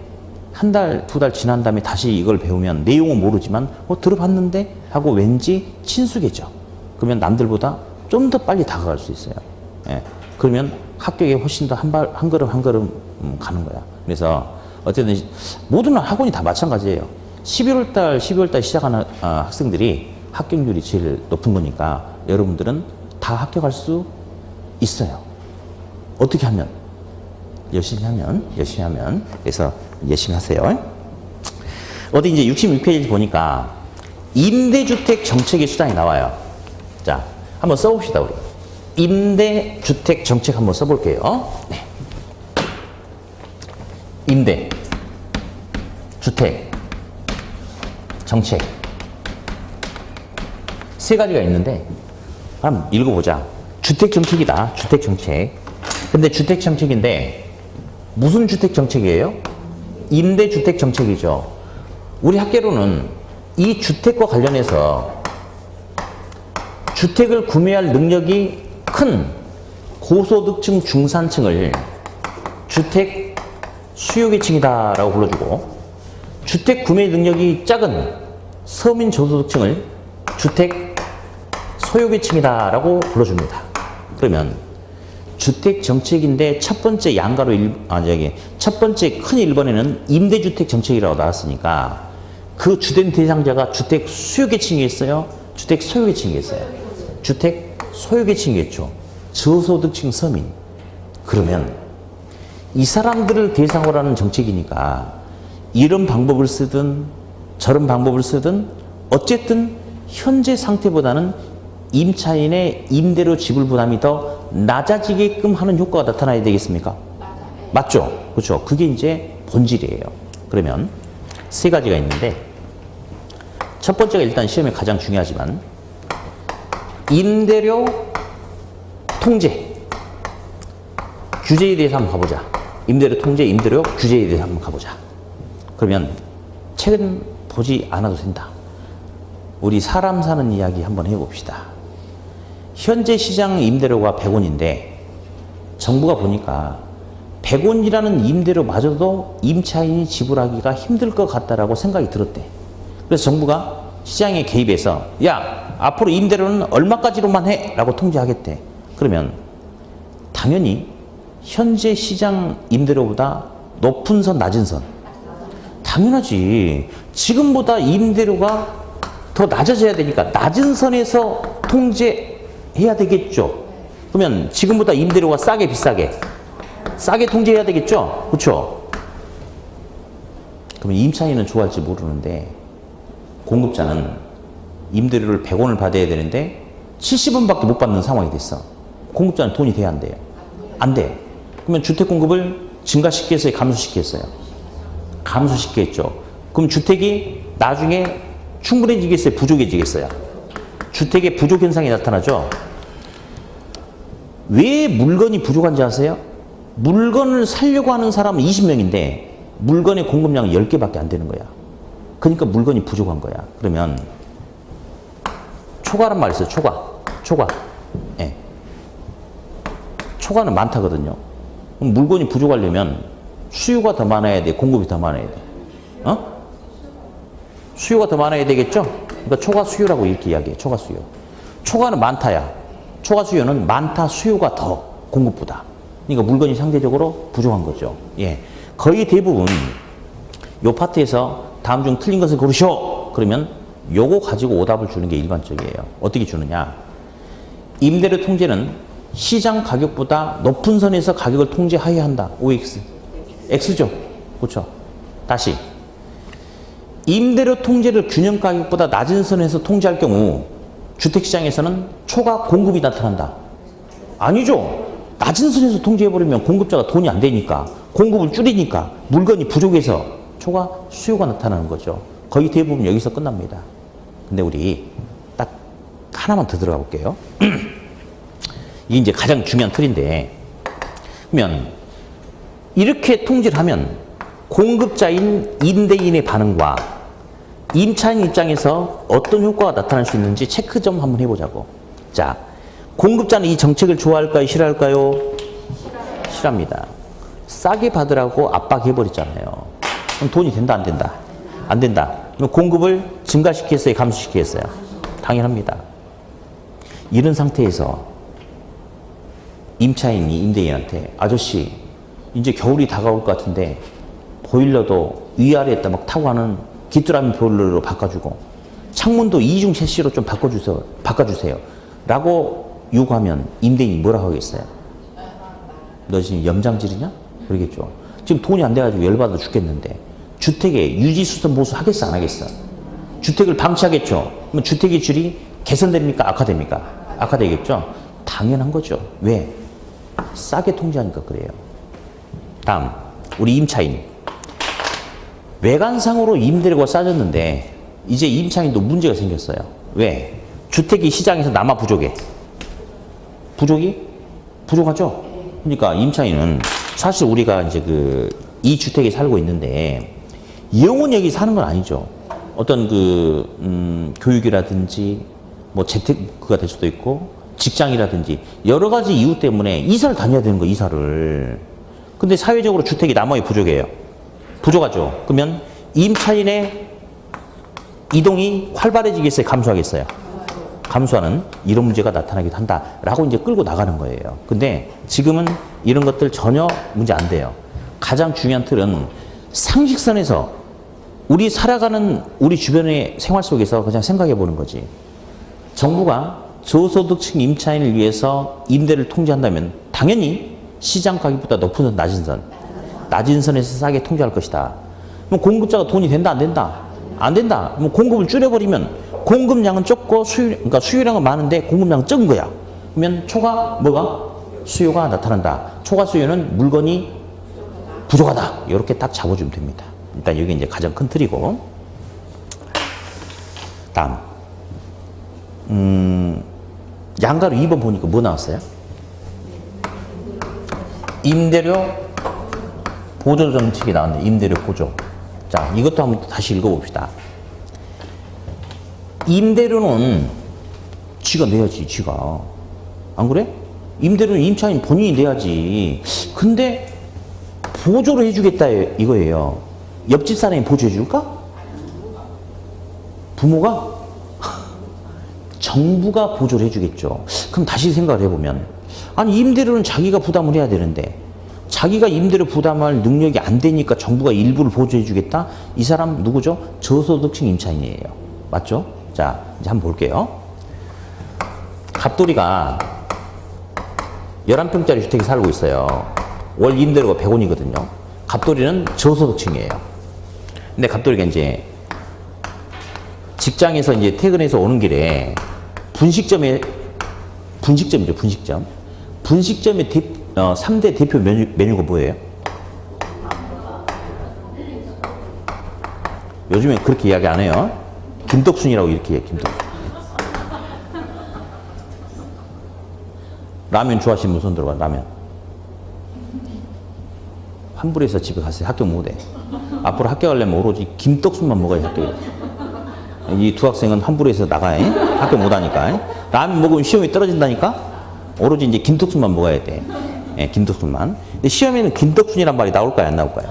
한 달, 두 달 지난 다음에 다시 이걸 배우면 내용은 모르지만 들어봤는데 하고 왠지 친숙해져. 그러면 남들보다 좀 더 빨리 다가갈 수 있어요. 예. 그러면 합격에 훨씬 더 한 걸음 한 걸음 가는 거야. 그래서 어쨌든 모든 학원이 다 마찬가지예요. 11월 달, 12월 달 시작하는 학생들이 합격률이 제일 높은 거니까 여러분들은 다 합격할 수 있어요. 어떻게 하면? 열심히 하면. 그래서 열심히 하세요. 어디 이제 66페이지 보니까 임대주택 정책의 수단이 나와요. 자, 한번 써봅시다, 우리. 임대주택 정책 한번 써볼게요. 네. 임대, 주택, 정책. 세 가지가 있는데, 한번 읽어보자. 주택 정책이다. 주택 정책. 근데 주택 정책인데, 무슨 주택 정책이에요? 임대주택 정책이죠. 우리 학계로는 이 주택과 관련해서 주택을 구매할 능력이 큰 고소득층 중산층을 주택 수요계층이다라고 불러주고, 주택 구매 능력이 작은 서민 저소득층을 주택 소요계층이다라고 불러줍니다. 그러면 주택 정책인데 첫 번째 첫 번째 큰 1번에는 임대주택 정책이라고 나왔으니까 그 주된 대상자가 주택 수요계층이겠어요? 주택 소요계층이겠어요? 주택 소요계층이겠죠. 저소득층 서민. 그러면 이 사람들을 대상으로 하는 정책이니까 이런 방법을 쓰든 저런 방법을 쓰든 어쨌든 현재 상태보다는 임차인의 임대료 지불 부담이 더 낮아지게끔 하는 효과가 나타나야 되겠습니까? 맞죠? 그렇죠. 그게 이제 본질이에요. 그러면 세 가지가 있는데 첫 번째가 일단 시험에 가장 중요하지만 임대료 통제 규제에 대해서 한번 가보자. 임대료 통제, 임대료 규제에 대해서 한번 가보자. 그러면 책은 보지 않아도 된다. 우리 사람 사는 이야기 한번 해봅시다. 현재 시장 임대료가 100원인데 정부가 보니까 100원이라는 임대료마저도 임차인이 지불하기가 힘들 것 같다라고 생각이 들었대. 그래서 정부가 시장에 개입해서 야, 앞으로 임대료는 얼마까지로만 해? 라고 통제하겠대. 그러면 당연히 현재 시장 임대료보다 높은 선, 낮은 선. 당연하지. 지금보다 임대료가 더 낮아져야 되니까 낮은 선에서 통제해야 되겠죠. 그러면 지금보다 임대료가 싸게 싸게 통제해야 되겠죠. 그렇죠? 그러면 임차인은 좋아할지 모르는데 공급자는 임대료를 100원을 받아야 되는데 70원밖에 못 받는 상황이 됐어. 공급자는 돈이 돼야 안 돼요? 안 돼. 그러면 주택 공급을 증가시키겠어요? 감소시키겠어요? 감소시키겠죠. 그럼 주택이 나중에 충분해지겠어요? 부족해지겠어요? 주택의 부족 현상이 나타나죠. 왜 물건이 부족한지 아세요? 물건을 사려고 하는 사람은 20명인데 물건의 공급량은 10개밖에 안 되는 거야. 그러니까 물건이 부족한 거야. 그러면 초과란 말 있어요. 초과. 예. 초과는 많다거든요. 그럼 물건이 부족하려면 수요가 더 많아야 돼, 공급이 더 많아야 돼. 수요가 더 많아야 되겠죠? 그러니까 초과 수요라고 이렇게 이야기해. 초과 수요. 초과는 많다야. 초과 수요는 많다, 수요가 더 공급보다. 그러니까 물건이 상대적으로 부족한 거죠. 예. 거의 대부분 요 파트에서 다음 중 틀린 것을 고르시오. 그러면 요거 가지고 오답을 주는 게 일반적이에요. 어떻게 주느냐? 임대료 통제는 시장 가격보다 높은 선에서 가격을 통제하여야 한다. OX. X죠. 그렇죠. 다시. 임대료 통제를 균형 가격보다 낮은 선에서 통제할 경우 주택시장에서는 초과 공급이 나타난다. 아니죠. 낮은 선에서 통제해버리면 공급자가 돈이 안 되니까 공급을 줄이니까 물건이 부족해서 초과 수요가 나타나는 거죠. 거의 대부분 여기서 끝납니다. 근데 우리 딱 하나만 더 들어가 볼게요. 이게 이제 가장 중요한 틀인데, 그러면 이렇게 통제를 하면 공급자인 임대인의 반응과 임차인 입장에서 어떤 효과가 나타날 수 있는지 체크 좀 한번 해보자고. 자, 공급자는 이 정책을 좋아할까요? 싫어할까요? 싫어합니다. 싸게 받으라고 압박해버렸잖아요. 그럼 돈이 된다, 안 된다? 안 된다. 그럼 공급을 증가시키겠어요? 감소시키겠어요? 당연합니다. 이런 상태에서 임차인이 임대인한테 아저씨 이제 겨울이 다가올 것 같은데 보일러도 위아래에다 막 타고 가는 귀뚜라미 보일러로 바꿔주고 창문도 이중 셰시로 좀 바꿔주세요 라고 요구하면 임대인이 뭐라고 하겠어요? 너 지금 염장질이냐? 그러겠죠. 지금 돈이 안 돼가지고 열받아 죽겠는데 주택에 유지수선 보수 하겠어, 안 하겠어? 주택을 방치하겠죠. 그러면 주택의 질이 개선됩니까? 악화됩니까? 악화되겠죠. 당연한 거죠. 왜? 싸게 통제하니까 그래요. 다음, 우리 임차인. 외관상으로 임대료가 싸졌는데 이제 임차인도 문제가 생겼어요. 왜? 주택이 시장에서 남아 부족해. 부족하죠? 그러니까 임차인은 사실 우리가 이제 이 주택에 살고 있는데 영원히 여기 사는 건 아니죠. 어떤 교육이라든지 뭐 재테크가 될 수도 있고 직장이라든지 여러 가지 이유 때문에 이사를 다녀야 되는 거예요, 이사를. 근데 사회적으로 주택이 남아야 부족해요. 부족하죠. 그러면 임차인의 이동이 활발해지겠어요? 감소하겠어요? 감소하는 이런 문제가 나타나기도 한다라고 이제 끌고 나가는 거예요. 근데 지금은 이런 것들 전혀 문제 안 돼요. 가장 중요한 틀은 상식선에서 우리 살아가는 우리 주변의 생활 속에서 그냥 생각해 보는 거지. 정부가 저소득층 임차인을 위해서 임대를 통제한다면 당연히 시장 가격보다 높은 선, 낮은 선에서 싸게 통제할 것이다. 그럼 공급자가 돈이 된다, 안 된다? 안 된다. 그럼 공급을 줄여버리면 공급량은 적고 그러니까 수요량은 많은데 공급량은 적은 거야. 그러면 수요가 나타난다. 초과 수요는 물건이 부족하다. 이렇게 딱 잡아주면 됩니다. 일단 여기 이제 가장 큰 틀이고. 다음. 양가로 2번 보니까 뭐 나왔어요? 임대료 보조 정책이 나왔네. 임대료 보조. 자, 이것도 한번 다시 읽어봅시다. 임대료는 지가 내야지, 지가. 안 그래? 임대료는 임차인 본인이 내야지. 근데 보조를 해주겠다 이거예요. 옆집 사람이 보조해줄까? 부모가? 정부가 보조를 해주겠죠. 그럼 다시 생각을 해보면, 아니 임대료는 자기가 부담을 해야 되는데 자기가 임대료 부담할 능력이 안 되니까 정부가 일부를 보조해주겠다? 이 사람 누구죠? 저소득층 임차인이에요. 맞죠? 자, 이제 한번 볼게요. 갑돌이가 11평짜리 주택에 살고 있어요. 월 임대료가 100원이거든요. 갑돌이는 저소득층이에요. 근데 갑돌이가 이제 직장에서 이제 퇴근해서 오는 길에 분식점이죠, 분식점. 분식점의 3대 대표 메뉴가 뭐예요? 요즘에 그렇게 이야기 안 해요. 김떡순이라고 이렇게 해요, 김떡순. 라면 좋아하시는 분 손 들어봐, 라면. 환불해서 집에 가세요. 합격 못해. 앞으로 합격하려면 오로지 김떡순만 먹어야 합격해. 이 두 학생은 환불해서 나가. 합격 못하니까. 라면 먹으면 시험이 떨어진다니까. 오로지 이제 김떡순만 먹어야 돼. 예, 김떡순만. 근데 시험에는 김떡순이란 말이 나올까요? 안 나올까요?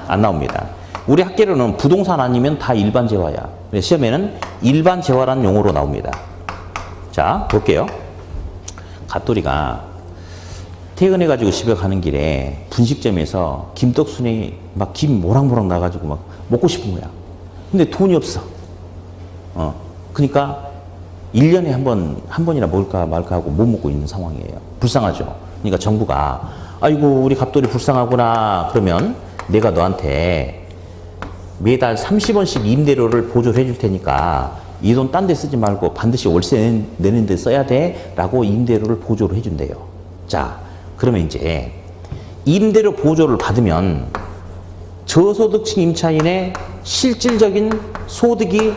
안 나옵니다. 우리 학계로는 부동산 아니면 다 일반 재화야. 그래서 시험에는 일반 재화라는 용어로 나옵니다. 자, 볼게요. 갑돌이가 퇴근해가지고 집에 가는 길에 분식점에서 김떡순이 막 김 모락모락 나가지고 막 먹고 싶은 거야. 근데 돈이 없어. 그러니까 1년에 한 번이나 먹을까 말까 하고 못 먹고 있는 상황이에요. 불쌍하죠. 그러니까 정부가 아이고 우리 갑돌이 불쌍하구나. 그러면 내가 너한테 매달 30원씩 임대료를 보조를 해줄 테니까 이 돈 딴 데 쓰지 말고 반드시 월세 내는 데 써야 돼 라고 임대료를 보조를 해준대요. 자, 그러면 이제 임대료 보조를 받으면 저소득층 임차인의 실질적인 소득이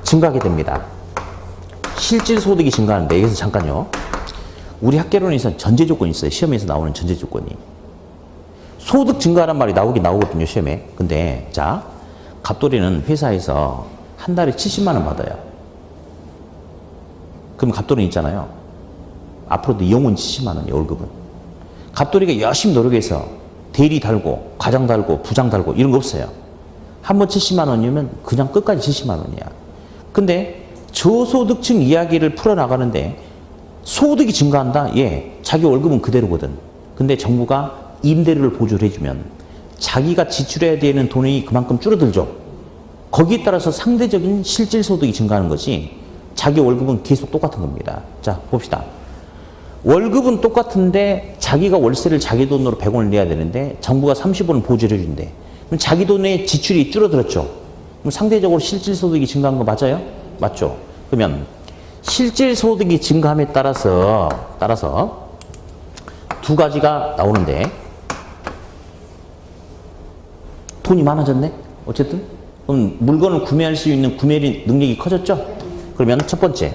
증가하게 됩니다. 실질 소득이 증가하는데 여기서 잠깐요. 우리 학계론에서 전제 조건이 있어요. 시험에서 나오는 전제 조건이. 소득 증가란 말이 나오긴 나오거든요. 시험에. 근데 자, 갑돌이는 회사에서 한 달에 70만 원 받아요. 그럼 갑돌이는 있잖아요. 앞으로도 영원 70만 원이에요. 월급은. 갑돌이가 열심히 노력해서 대리 달고 과장 달고 부장 달고 이런 거 없어요. 한 번 70만 원이면 그냥 끝까지 70만 원이야. 근데 저소득층 이야기를 풀어나가는데 소득이 증가한다? 예, 자기 월급은 그대로거든. 근데 정부가 임대료를 보조를 해주면 자기가 지출해야 되는 돈이 그만큼 줄어들죠. 거기에 따라서 상대적인 실질 소득이 증가하는 거지 자기 월급은 계속 똑같은 겁니다. 자, 봅시다. 월급은 똑같은데 자기가 월세를 자기 돈으로 100원을 내야 되는데 정부가 30원을 보조를 해준대. 그럼 자기 돈의 지출이 줄어들었죠. 그럼 상대적으로 실질 소득이 증가한 거 맞아요? 맞죠. 그러면 실질 소득이 증가함에 따라서 두 가지가 나오는데 돈이 많아졌네? 어쨌든 그럼 물건을 구매할 수 있는 구매 능력이 커졌죠? 그러면 첫 번째,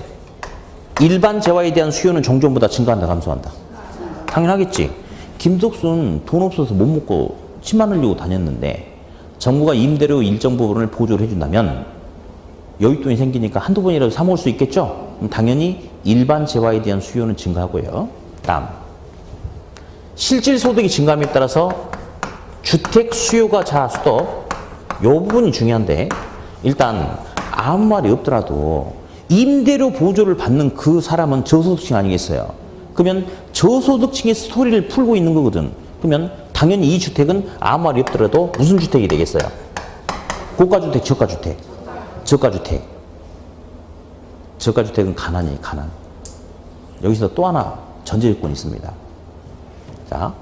일반 재화에 대한 수요는 종전보다 증가한다, 감소한다? 당연하겠지. 김덕순 돈 없어서 못 먹고 침만 흘리고 다녔는데 정부가 임대료 일정 부분을 보조를 해준다면 여윳돈이 생기니까 한두 번이라도 사 먹을 수 있겠죠? 그럼 당연히 일반 재화에 대한 수요는 증가하고요. 다음, 실질 소득이 증가함에 따라서 주택 수요가 자수도 이 부분이 중요한데 일단 아무 말이 없더라도 임대료 보조를 받는 그 사람은 저소득층 아니겠어요? 그러면 저소득층의 스토리를 풀고 있는 거거든. 그러면 당연히 이 주택은 아무 말이 없더라도 무슨 주택이 되겠어요? 고가주택, 저가주택. 저가주택. 저가주택은 가난이에요, 가난. 여기서 또 하나 전제 조건이 있습니다. 자,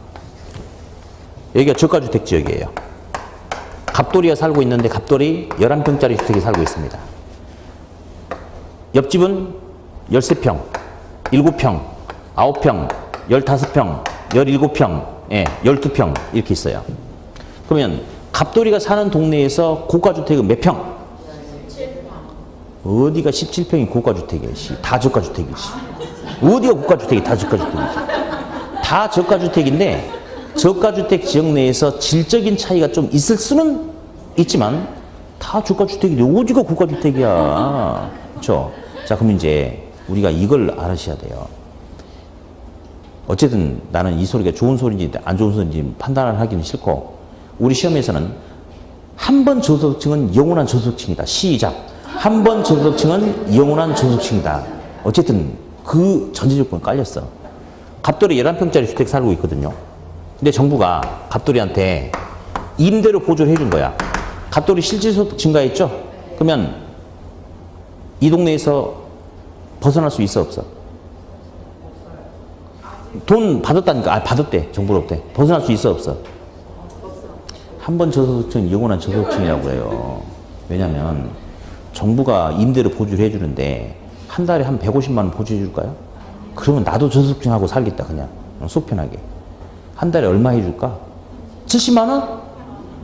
여기가 저가주택 지역이에요. 갑돌이가 살고 있는데 갑돌이 11평짜리 주택에 살고 있습니다. 옆집은 13평, 7평, 9평, 15평, 17평, 예, 12평 이렇게 있어요. 그러면 갑돌이가 사는 동네에서 고가주택은 몇 평? 17평. 어디가 17평이 고가주택이야? 다 저가주택이지. 어디가 고가주택이 다 저가주택이지. 다 저가주택인데 저가주택 지역 내에서 질적인 차이가 좀 있을 수는 있지만 다 저가주택인데 어디가 고가주택이야. 그렇죠? 자, 그럼 이제 우리가 이걸 알아셔야 돼요. 어쨌든 나는 이 소리가 좋은 소리인지 안 좋은 소리인지 판단을 하기는 싫고 우리 시험에서는 한 번 저소득층은 영원한 저소득층이다. 시작. 한 번 저소득층은 영원한 저소득층이다. 어쨌든 그 전제 조건이 깔렸어. 갑돌이 11평짜리 주택 살고 있거든요. 근데 정부가 갑돌이한테 임대료 보조를 해준 거야. 갑돌이 실질소득 증가했죠? 그러면 이 동네에서 벗어날 수 있어, 없어? 돈 받았다니까. 아, 받았대. 정부로부터. 벗어날 수 있어, 없어? 한 번 저소득층은 영원한 저소득층이라고 그래요. 왜냐면 정부가 임대료 보조를 해주는데 한 달에 한 150만 원 보조해 줄까요? 그러면 나도 저소득층하고 살겠다, 그냥. 속 편하게. 한 달에 얼마 해줄까? 70만 원?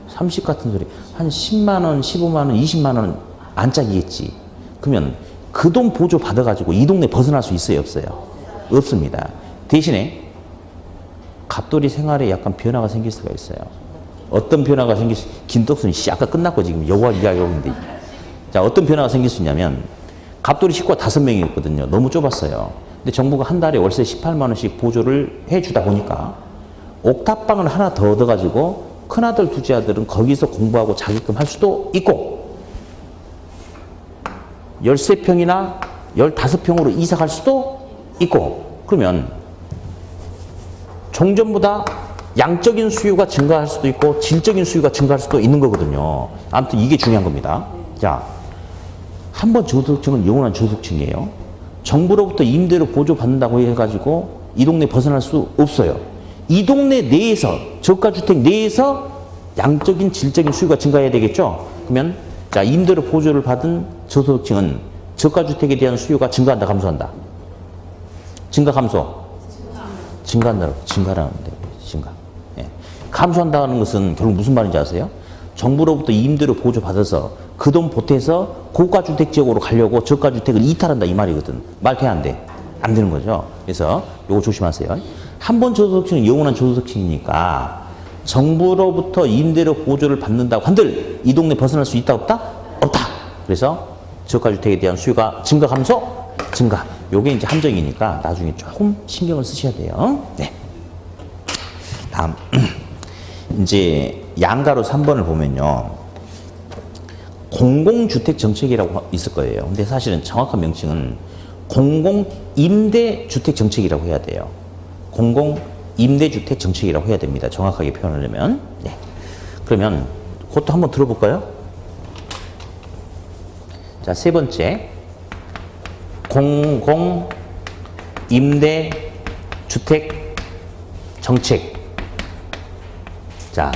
30 같은 소리. 한 10만 원, 15만 원, 20만 원 안짝이겠지. 그러면 그 돈 보조 받아가지고 이 동네 벗어날 수 있어요, 없어요? 없습니다. 대신에 갑돌이 생활에 약간 변화가 생길 수가 있어요. 어떤 변화가 생길 수, 김덕순 씨 아까 끝났고 지금 여과 이야기하고 있는데. 자, 어떤 변화가 생길 수 있냐면, 갑돌이 식구가 5명이었거든요. 너무 좁았어요. 근데 정부가 한 달에 월세 18만 원씩 보조를 해주다 보니까 옥탑방을 하나 더 얻어가지고 큰아들, 둘째 아들은 거기서 공부하고 자격금 할 수도 있고 13평이나 15평으로 이사 갈 수도 있고 그러면 종전보다 양적인 수요가 증가할 수도 있고 질적인 수요가 증가할 수도 있는 거거든요. 아무튼 이게 중요한 겁니다. 자, 한 번 저소득층은 영원한 저소득층이에요. 정부로부터 임대료 보조 받는다고 해가지고 이 동네 벗어날 수 없어요. 이 동네 내에서 저가주택 내에서 양적인 질적인 수요가 증가해야 되겠죠. 그러면 자, 임대료 보조를 받은 저소득층은 저가주택에 대한 수요가 증가한다, 감소한다? 증가, 감소? 증가한다, 증가라는데 증가. 예. 감소한다는 것은 결국 무슨 말인지 아세요? 정부로부터 임대료 보조 받아서 그 돈 보태서 고가주택 지역으로 가려고 저가주택을 이탈한다 이 말이거든. 말 돼, 안 돼? 안 되는 거죠. 그래서 요거 조심하세요. 한 번 저소득층은 영원한 저소득층이니까 정부로부터 임대료 보조를 받는다고 한들 이 동네 벗어날 수 있다, 없다? 없다. 그래서 저가주택에 대한 수요가 증가, 감소? 증가. 요게 이제 함정이니까 나중에 조금 신경을 쓰셔야 돼요. 네. 다음. 이제 양가로 3번을 보면요. 공공주택 정책이라고 있을 거예요. 근데 사실은 정확한 명칭은 공공임대주택 정책이라고 해야 돼요. 공공임대주택 정책이라고 해야 됩니다. 정확하게 표현하려면. 네. 그러면 그것도 한번 들어볼까요? 자, 세 번째. 공공임대주택 정책. 자,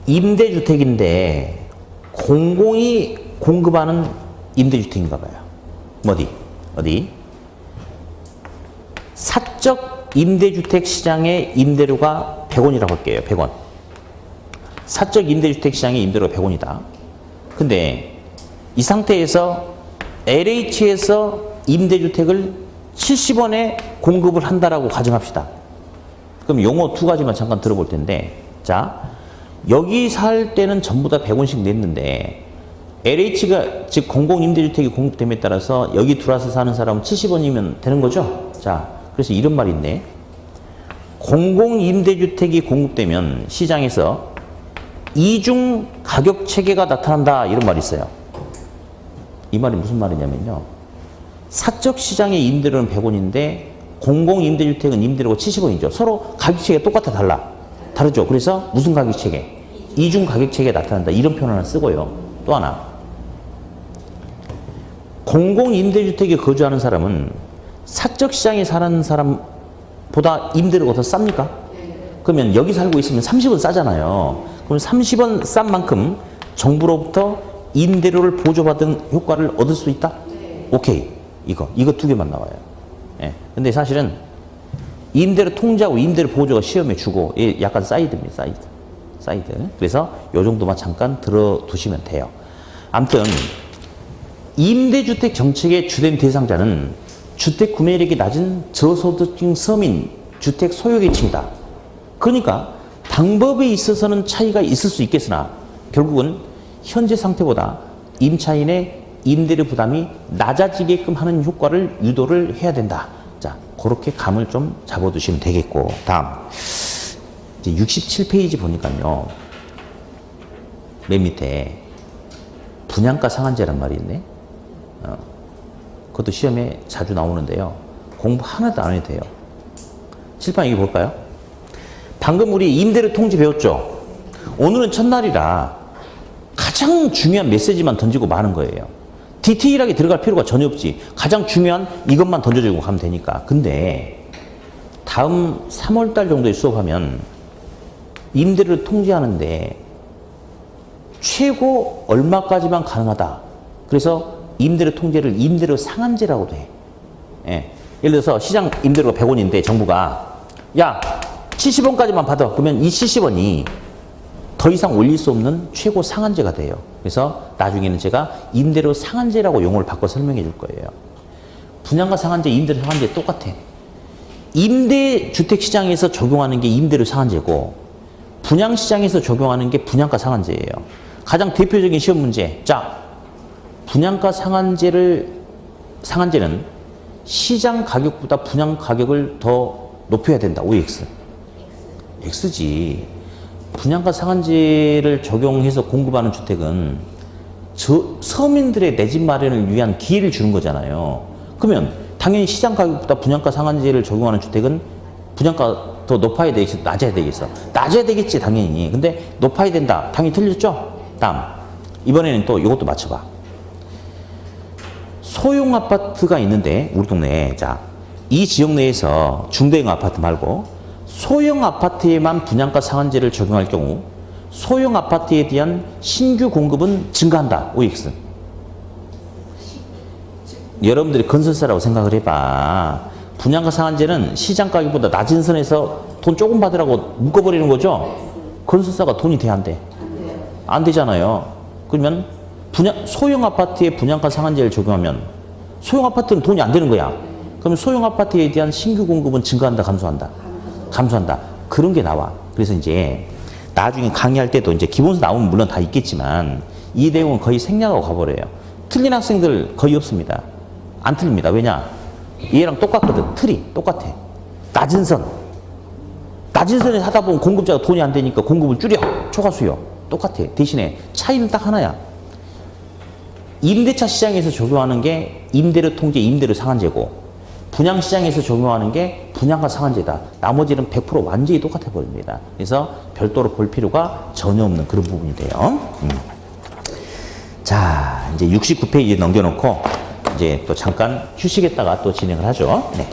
임대주택인데 공공이 공급하는 임대주택인가 봐요. 어디? 사적 임대주택 시장의 임대료가 100원이라고 할게요. 100원. 사적 임대주택 시장의 임대료가 100원이다. 근데 이 상태에서 LH에서 임대주택을 70원에 공급을 한다라고 가정합시다. 그럼 용어 두 가지만 잠깐 들어볼 텐데, 자, 여기 살 때는 전부 다 100원씩 냈는데 LH가 즉 공공임대주택이 공급됨에 따라서 여기 들어와서 사는 사람은 70원이면 되는 거죠. 자, 그래서 이런 말이 있네. 공공임대주택이 공급되면 시장에서 이중 가격 체계가 나타난다, 이런 말이 있어요. 이 말이 무슨 말이냐면요, 사적 시장의 임대료는 100원인데 공공임대주택은 임대료가 70원이죠. 서로 가격 체계가 똑같아, 다르죠. 그래서 무슨 가격 체계? 이중 가격 체계가 나타난다, 이런 표현 하나 쓰고요. 또 하나, 공공임대주택에 거주하는 사람은 사적 시장에 사는 사람보다 임대료가 더 쌉니까? 그러면 여기 살고 있으면 30원 싸잖아요. 그럼 30원 싼 만큼 정부로부터 임대료를 보조받은 효과를 얻을 수 있다? 오케이. 이거 두 개만 나와요. 예. 근데 사실은 임대료 통제하고 임대료 보조가 시험에 주고, 약간 사이드입니다. 사이드. 그래서 요 정도만 잠깐 들어두시면 돼요. 아무튼 임대주택 정책의 주된 대상자는 주택 구매력이 낮은 저소득층 서민 주택 소유계층이다. 그러니까 방법에 있어서는 차이가 있을 수 있겠으나 결국은 현재 상태보다 임차인의 임대료 부담이 낮아지게끔 하는 효과를 유도를 해야 된다. 자, 그렇게 감을 좀 잡아두시면 되겠고, 다음 이제 67페이지 보니까요, 맨 밑에 분양가 상한제란 말이 있네. 그것도 시험에 자주 나오는데요. 공부 하나도 안 해도 돼요. 칠판 여기 볼까요? 방금 우리 임대료 통지 배웠죠? 오늘은 첫날이라 가장 중요한 메시지만 던지고 마는 거예요. 디테일하게 들어갈 필요가 전혀 없지. 가장 중요한 이것만 던져주고 가면 되니까. 근데 다음 3월달 정도에 수업하면 임대료를 통제하는데 최고 얼마까지만 가능하다. 그래서 임대료 통제를 임대료 상한제라고도 해. 예. 예를 들어서 시장 임대료가 100원인데 정부가 야 70원까지만 받아. 그러면 이 70원이 더 이상 올릴 수 없는 최고 상한제가 돼요. 그래서 나중에는 제가 임대료 상한제라고 용어를 바꿔 설명해 줄 거예요. 분양가 상한제, 임대료 상한제 똑같아. 임대주택 시장에서 적용하는 게 임대료 상한제고 분양시장에서 적용하는 게 분양가 상한제예요. 가장 대표적인 시험 문제. 자, 분양가 상한제는 시장 가격보다 분양 가격을 더 높여야 된다. OX. X지. 분양가 상한제를 적용해서 공급하는 주택은 서민들의 내 집 마련을 위한 기회를 주는 거잖아요. 그러면 당연히 시장 가격보다 분양가 상한제를 적용하는 주택은 분양가 더 높아야 되겠어? 낮아야 되겠어? 낮아야 되겠지, 당연히. 근데 높아야 된다. 당연히 틀렸죠? 다음. 이번에는 또 이것도 맞춰봐. 소형 아파트가 있는데, 우리 동네에. 자, 이 지역 내에서 중대형 아파트 말고 소형 아파트에만 분양가 상한제를 적용할 경우 소형 아파트에 대한 신규 공급은 증가한다. OX. 여러분들이 건설사라고 생각을 해봐. 분양가 상한제는 시장 가격보다 낮은 선에서 돈 조금 받으라고 묶어버리는 거죠? 건설사가 돈이 돼, 안 돼? 안 되잖아요. 그러면 소형 아파트에 분양가 상한제를 적용하면 소형 아파트는 돈이 안 되는 거야. 그러면 소형 아파트에 대한 신규 공급은 증가한다, 감소한다? 감소한다. 그런 게 나와. 그래서 이제 나중에 강의할 때도 이제 기본서 나오면 물론 다 있겠지만 이 내용은 거의 생략하고 가버려요. 틀린 학생들 거의 없습니다. 안 틀립니다. 왜냐? 얘랑 똑같거든. 틀이 똑같아. 낮은 선. 낮은 선에 하다 보면 공급자가 돈이 안 되니까 공급을 줄여. 초과수요. 똑같아. 대신에 차이는 딱 하나야. 임대차 시장에서 적용하는 게 임대료 통제, 임대료 상한제고 분양시장에서 적용하는 게 분양가 상한제다. 나머지는 100% 완전히 똑같아 버립니다. 그래서 별도로 볼 필요가 전혀 없는 그런 부분이 돼요. 자, 이제 69페이지 넘겨놓고 이제 또 잠깐 휴식했다가 또 진행을 하죠. 네.